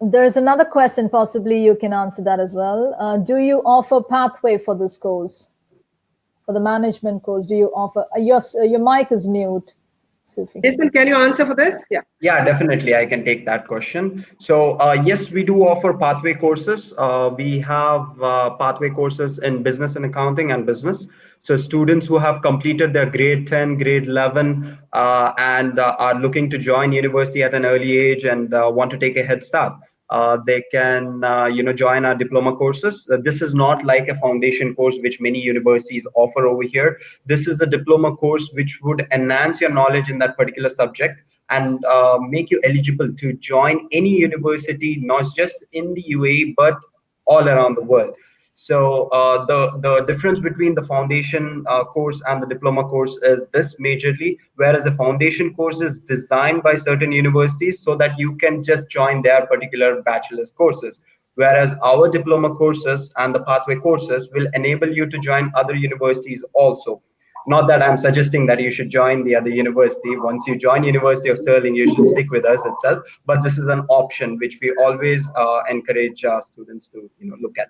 There's another question, possibly you can answer that as well. Do you offer pathway for this course? For the management course, do you offer, your mic is mute, Sufi. Jason, can you answer for this? Yeah. Yeah, definitely. I can take that question. So yes, we do offer pathway courses. We have pathway courses in business and accounting and business. So students who have completed their grade 10, grade 11, and are looking to join university at an early age and want to take a head start, they can join our diploma courses. This is not like a foundation course which many universities offer over here. This is a diploma course which would enhance your knowledge in that particular subject and make you eligible to join any university, not just in the UAE, but all around the world. So the difference between the foundation course and the diploma course is this majorly, whereas a foundation course is designed by certain universities so that you can just join their particular bachelor's courses. Whereas our diploma courses and the pathway courses will enable you to join other universities also. Not that I'm suggesting that you should join the other university. Once you join University of Stirling, you should stick with us itself. But this is an option which we always encourage students to look at.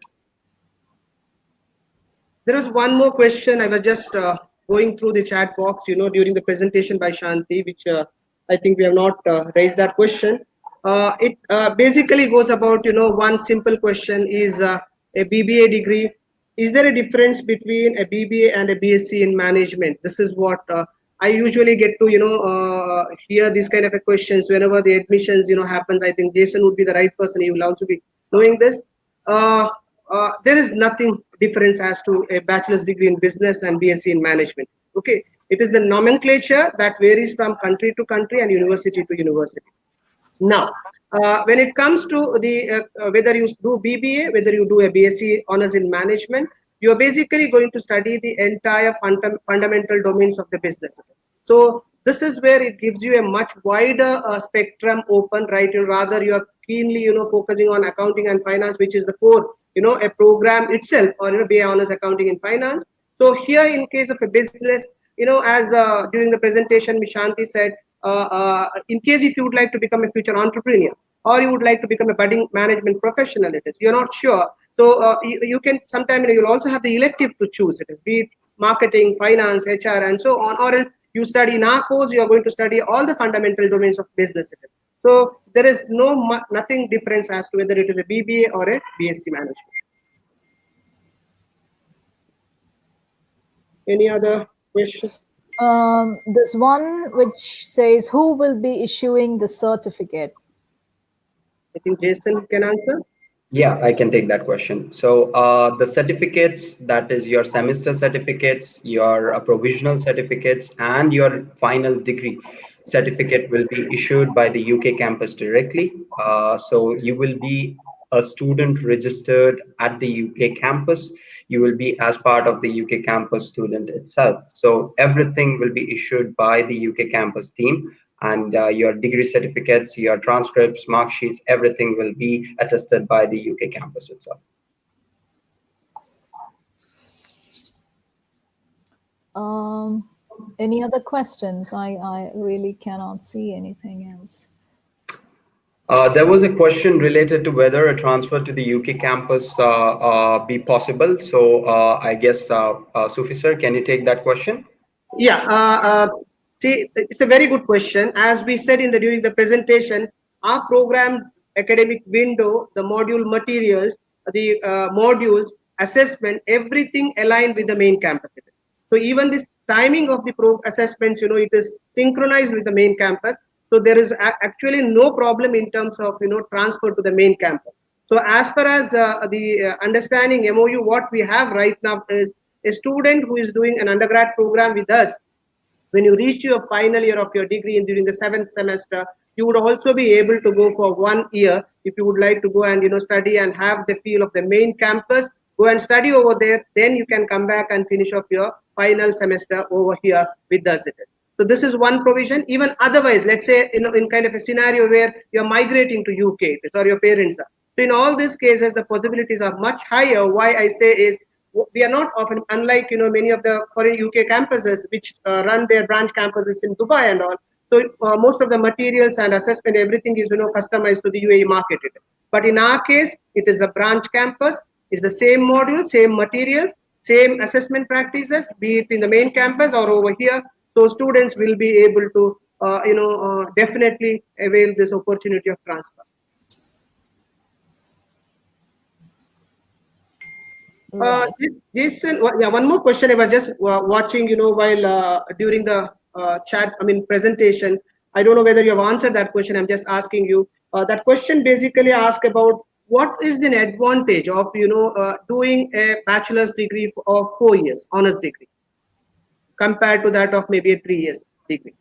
There was one more question. I was just going through the chat box, during the presentation by Shanti, which I think we have not raised that question. It basically goes about, one simple question is a BBA degree. Is there a difference between a BBA and a BSc in management? This is what I usually get to, hear these kind of questions whenever the admissions, happens. I think Jason would be the right person. He will also be knowing this. There is nothing difference as to a bachelor's degree in business and BSc in management. Okay, it is the nomenclature that varies from country to country and university to university. Now, when it comes to the whether you do BBA, whether you do a BSc honors in management, you are basically going to study the entire fundamental domains of the business. So this is where it gives you a much wider spectrum open, right? Rather you are keenly, focusing on accounting and finance, which is the core, a program itself, or BA honors accounting and finance. So here, in case of a business, as during the presentation, Ms. Shanti said, in case if you would like to become a future entrepreneur, or you would like to become a budding management professional, you're not sure. So you can sometimes you'll also have the elective to choose it, be it marketing, finance, HR, and so on. Or you study in our course, you are going to study all the fundamental domains of business. So there is nothing difference as to whether it is a BBA or a BSc management. Any other questions? There's one which says, who will be issuing the certificate? I think Jason can answer. Yeah, I can take that question. So the certificates, that is your semester certificates, your provisional certificates, and your final degree certificate will be issued by the UK campus directly. So you will be a student registered at the UK campus. You will be as part of the UK campus student itself. So everything will be issued by the UK campus team. And your degree certificates, your transcripts, mark sheets, everything will be attested by the UK campus itself. Any other questions? I really cannot see anything else. There was a question related to whether a transfer to the UK campus be possible. So I guess, Sufi sir, can you take that question? Yeah. See, it's a very good question. As we said during the presentation, our program academic window, the module materials, the modules, assessment, everything aligned with the main campus. So even this timing of the assessments, it is synchronized with the main campus. So there is actually no problem in terms of, transfer to the main campus. So as far as the understanding MOU, what we have right now is a student who is doing an undergrad program with us. When you reach your final year of your degree and during the 7th semester, you would also be able to go for 1 year if you would like to go and study and have the feel of the main campus. Go and study over there. Then you can come back and finish off your final semester over here with us. So this is one provision. Even otherwise, let's say in kind of a scenario where you're migrating to UK or your parents are. So in all these cases, the possibilities are much higher. Why I say is, we are not often, unlike many of the foreign UK campuses which run their branch campuses in Dubai and all. So most of the materials and assessment, everything is customized to the UAE market. But in our case, it is a branch campus. It's the same module, same materials, same assessment practices, be it in the main campus or over here. So students will be able to definitely avail this opportunity of transfer. Right. Jason, yeah, one more question. I was just watching, while during the presentation. I don't know whether you have answered that question. I'm just asking you. That question basically asks about what is the advantage of, doing a bachelor's degree of 4 years, honors degree, compared to that of maybe a 3 years degree.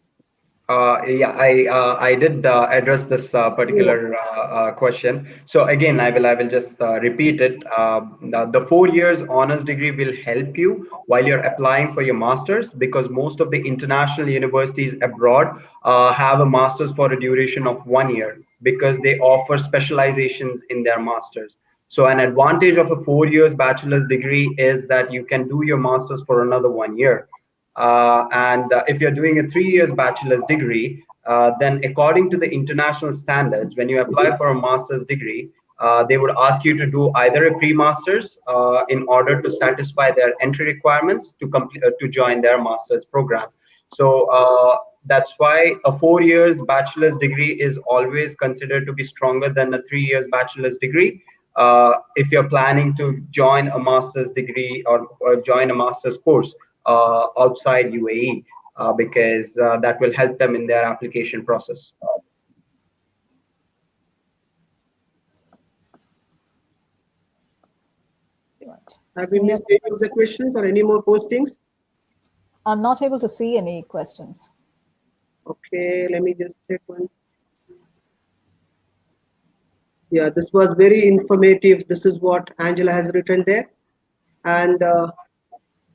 Yeah, I did address this particular question. So again, I will just repeat it. The 4 years honors degree will help you while you're applying for your masters, because most of the international universities abroad have a masters for a duration of 1 year, because they offer specializations in their masters. So an advantage of a 4 years bachelor's degree is that you can do your masters for another 1 year. And if you're doing a 3 years bachelor's degree, then according to the international standards, when you apply for a master's degree, they would ask you to do either a pre-master's in order to satisfy their entry requirements to complete to join their master's program. So that's why a 4 years bachelor's degree is always considered to be stronger than a 3 years bachelor's degree. If you're planning to join a master's degree or join a master's course outside UAE, because that will help them in their application process. Have we missed any of the questions or any more postings? I'm not able to see any questions. Okay, let me just check one. Yeah, this was very informative. This is what Angela has written there. And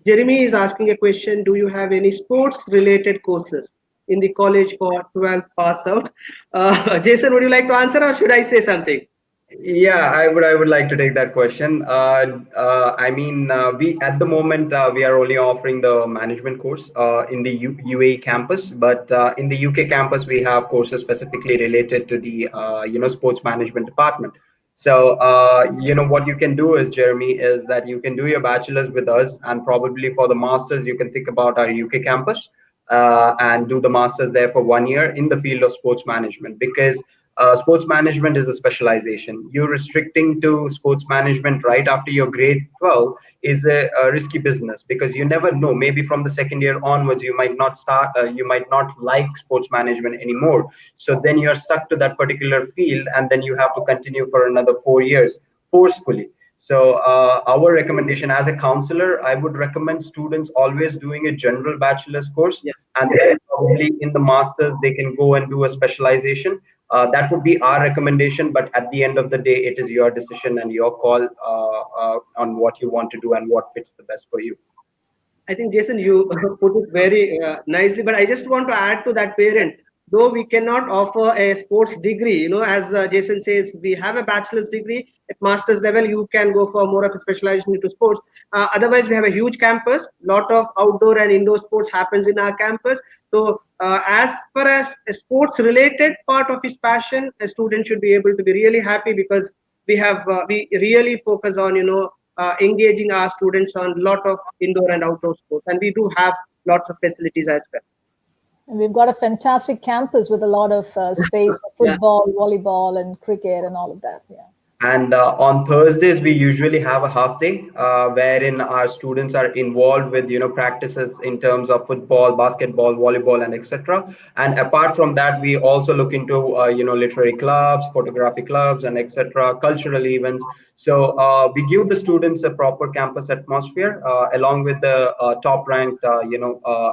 Jeremy is asking a question. Do you have any sports related courses in the college for 12th pass out? Jason, would you like to answer, or should I say something? Yeah, I would like to take that question. We at the moment we are only offering the management course in the UAE campus, but in the UK campus we have courses specifically related to the sports management department. So what you can do is, Jeremy, is that you can do your bachelor's with us, and probably for the masters you can think about our UK campus and do the masters there for 1 year in the field of sports management, because sports management is a specialization. You're restricting to sports management right after your grade 12 is a risky business, because you never know. Maybe from the second year onwards, you might not you might not like sports management anymore. So then you're stuck to that particular field, and then you have to continue for another 4 years forcefully. So our recommendation as a counselor, I would recommend students always doing a general bachelor's course, and then probably in the masters they can go and do a specialization. That would be our recommendation, but at the end of the day, it is your decision and your call on what you want to do and what fits the best for you. I think, Jason, you put it very nicely, but I just want to add to that, parent. Though we cannot offer a sports degree, as Jason says, we have a bachelor's degree. At master's level, you can go for more of a specialization into sports. Otherwise, we have a huge campus. Lot of outdoor and indoor sports happens in our campus. So as far as a sports related part of his passion, a student should be able to be really happy, because we really focus on, engaging our students on a lot of indoor and outdoor sports. And we do have lots of facilities as well. And we've got a fantastic campus with a lot of space for football, volleyball, and cricket, and all of that. Yeah. And on Thursdays, we usually have a half day wherein our students are involved with practices in terms of football, basketball, volleyball, and etc. And apart from that, we also look into literary clubs, photography clubs, and etc. cultural events. So we give the students a proper campus atmosphere along with the top ranked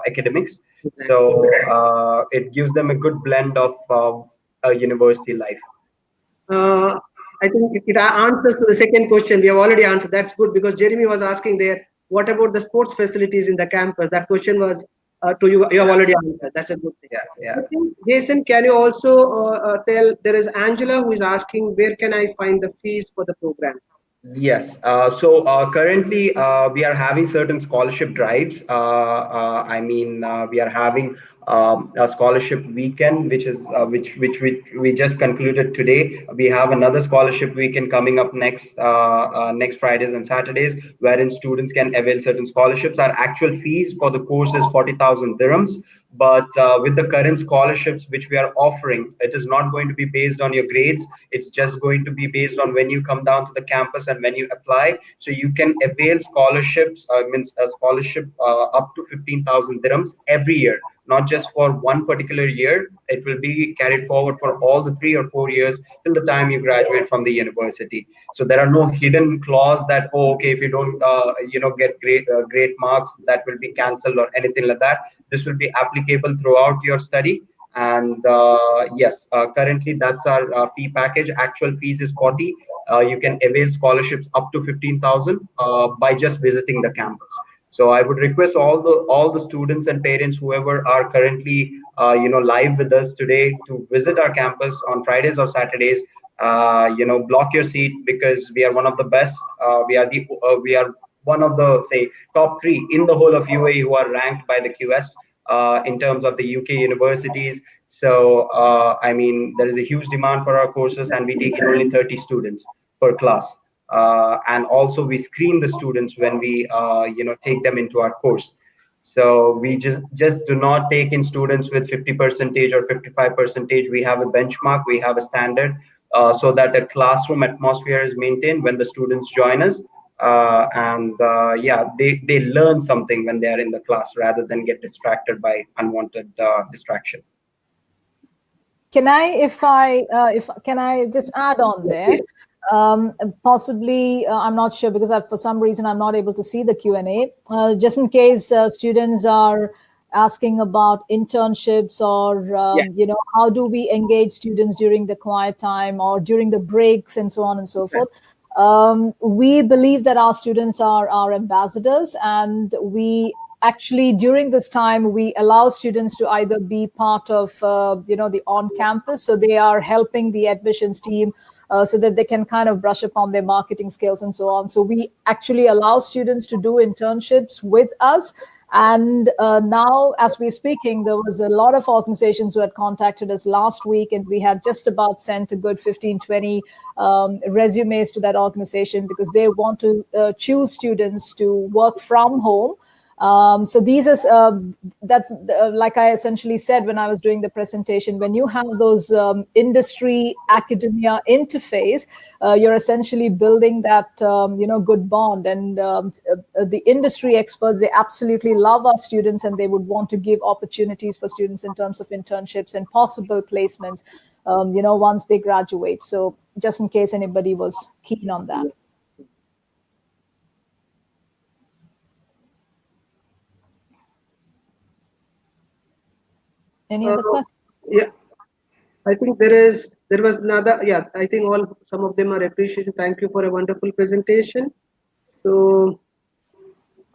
academics. So it gives them a good blend of a university life. I think it answers to the second question. We have already answered. That's good, because Jeremy was asking there, what about the sports facilities in the campus? That question was to you. You have already answered. That's a good thing. Yeah. Jason, can you also tell? There is Angela who is asking, where can I find the fees for the program? Yes. Currently, we are having certain scholarship drives. We are having a scholarship weekend, which is which we just concluded today. We have another scholarship weekend coming up next Fridays and Saturdays, wherein students can avail certain scholarships. Our actual fees for the course is 40,000 dirhams. But with the current scholarships which we are offering, it is not going to be based on your grades. It's just going to be based on when you come down to the campus and when you apply. So you can avail scholarships, means a scholarship up to 15,000 dirhams every year, not just for one particular year. It will be carried forward for all the 3 or 4 years till the time you graduate from the university. So there are no hidden clause that, oh, okay, if you don't get great marks, that will be cancelled or anything like that. This will be applicable throughout your study. And yes, currently that's our fee package. Actual fees is 40. You can avail scholarships up to 15,000 by just visiting the campus. So I would request all the students and parents, whoever are currently live with us today, to visit our campus on Fridays or Saturdays. Block your seat, because we are one of the best. We are one of the, say, top three in the whole of UAE who are ranked by the QS in terms of the UK universities. So there is a huge demand for our courses, and we take in only 30 students per class. And also we screen the students when we take them into our course. So we just do not take in students with 50 percentage or 55 percentage. We have a benchmark, we have a standard, so that a classroom atmosphere is maintained when the students join us. Yeah, they learn something when they are in the class, rather than get distracted by unwanted distractions. Can I just add on there? Possibly, I'm not sure, because for some reason I'm not able to see the Q&A. Just in case students are asking about internships, or how do we engage students during the quiet time or during the breaks and so on and so forth. We believe that our students are our ambassadors, and we actually, during this time, we allow students to either be part of the on campus, so they are helping the admissions team, so that they can kind of brush upon their marketing skills and so on. So we actually allow students to do internships with us. And now, as we're speaking, there was a lot of organizations who had contacted us last week, and we had just about sent a good 15-20 resumes to that organization, because they want to choose students to work from home. So these are that's like I essentially said when I was doing the presentation. When you have those industry academia interface, you're essentially building that good bond. And the industry experts, they absolutely love our students, and they would want to give opportunities for students in terms of internships and possible placements once they graduate. So just in case anybody was keen on that. Any other questions? Yeah, I think there was another. Yeah, I think some of them are appreciation. Thank you for a wonderful presentation. So,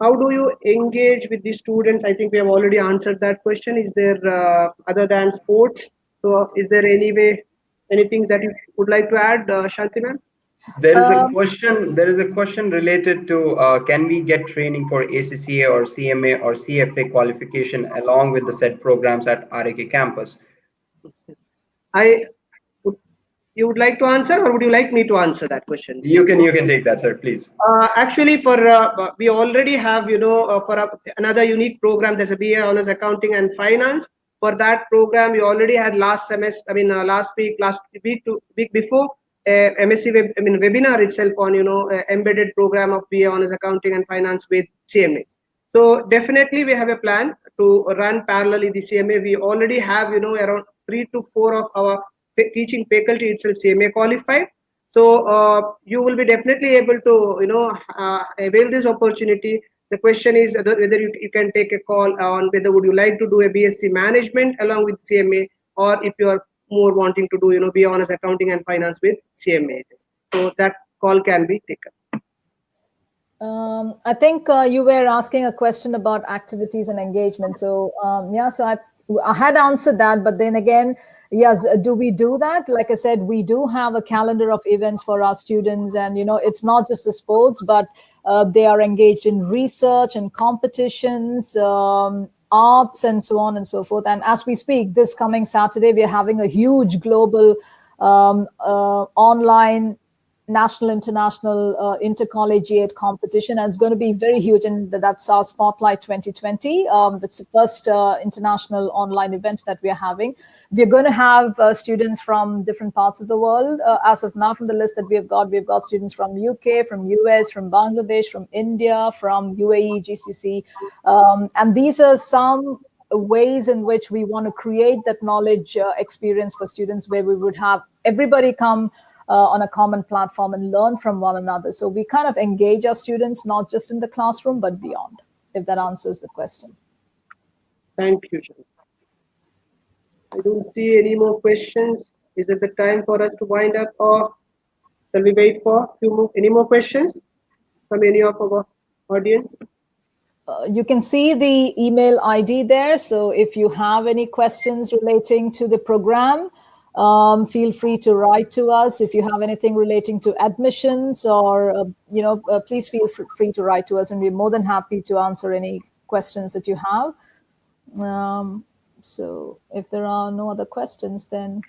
how do you engage with the students? I think we have already answered that question. Is there other than sports? So, is there anything that you would like to add, Shanti ma'am? There is a question related to can we get training for ACCA or CMA or CFA qualification along with the said programs at RAK campus? You would like to answer, or would you like me to answer that question? You can take that, sir, please. Actually, we already have another unique program. There's a BA Honors Accounting and Finance. For that program, we already had last week before MSc webinar itself on embedded program of BA Honors Accounting and Finance with CMA. So definitely we have a plan to run parallelly the CMA. We already have around 3 to 4 of our teaching faculty itself CMA qualified. So you will be definitely able to avail this opportunity. The question is whether you can take a call on whether would you like to do a BSc management along with CMA, or if you are more wanting to do BA Honors Accounting and Finance with CMA. So that call can be taken. I think you were asking a question about activities and engagement. So I had answered that, but then again, yes, do we do that? Like I said, we do have a calendar of events for our students, and it's not just the sports, but they are engaged in research and competitions, arts, and so on and so forth. And as we speak, this coming Saturday, we are having a huge global online national, international, intercollegiate competition, and it's going to be very huge, and that's our Spotlight 2020. That's the first international online event that we are having. We're going to have students from different parts of the world. As of now, from the list that we've got students from UK, from US, from Bangladesh, from India, from UAE, GCC, and these are some ways in which we want to create that knowledge experience for students, where we would have everybody come on a common platform and learn from one another. So we kind of engage our students, not just in the classroom, but beyond, if that answers the question. Thank you, Shani. I don't see any more questions. Is it the time for us to wind up, or shall we wait for any more questions from any of our audience? You can see the email ID there. So if you have any questions relating to the program, feel free to write to us. If you have anything relating to admissions, or please feel free to write to us, and we're more than happy to answer any questions that you have. So if there are no other questions, then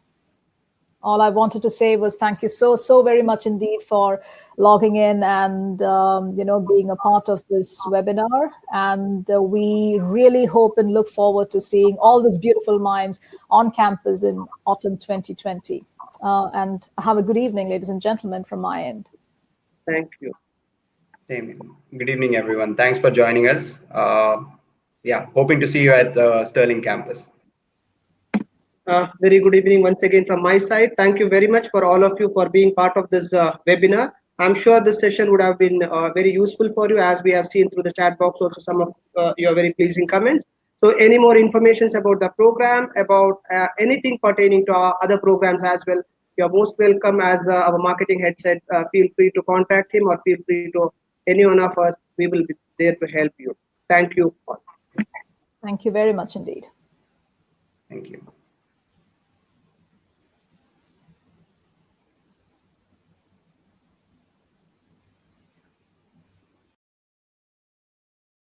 all I wanted to say was thank you so very much indeed for logging in and being a part of this webinar. And we really hope and look forward to seeing all these beautiful minds on campus in autumn 2020. And have a good evening, ladies and gentlemen, from my end. Thank you. Good evening, everyone. Thanks for joining us. Hoping to see you at the Sterling campus. Very good evening once again from my side. Thank you very much for all of you for being part of this webinar. I'm sure this session would have been very useful for you, as we have seen through the chat box also some of your very pleasing comments. So any more information about the program, about anything pertaining to our other programs as well, you're most welcome. As our marketing head said, feel free to contact him, or feel free to any one of us. We will be there to help you. Thank you all. Thank you very much indeed. Thank you.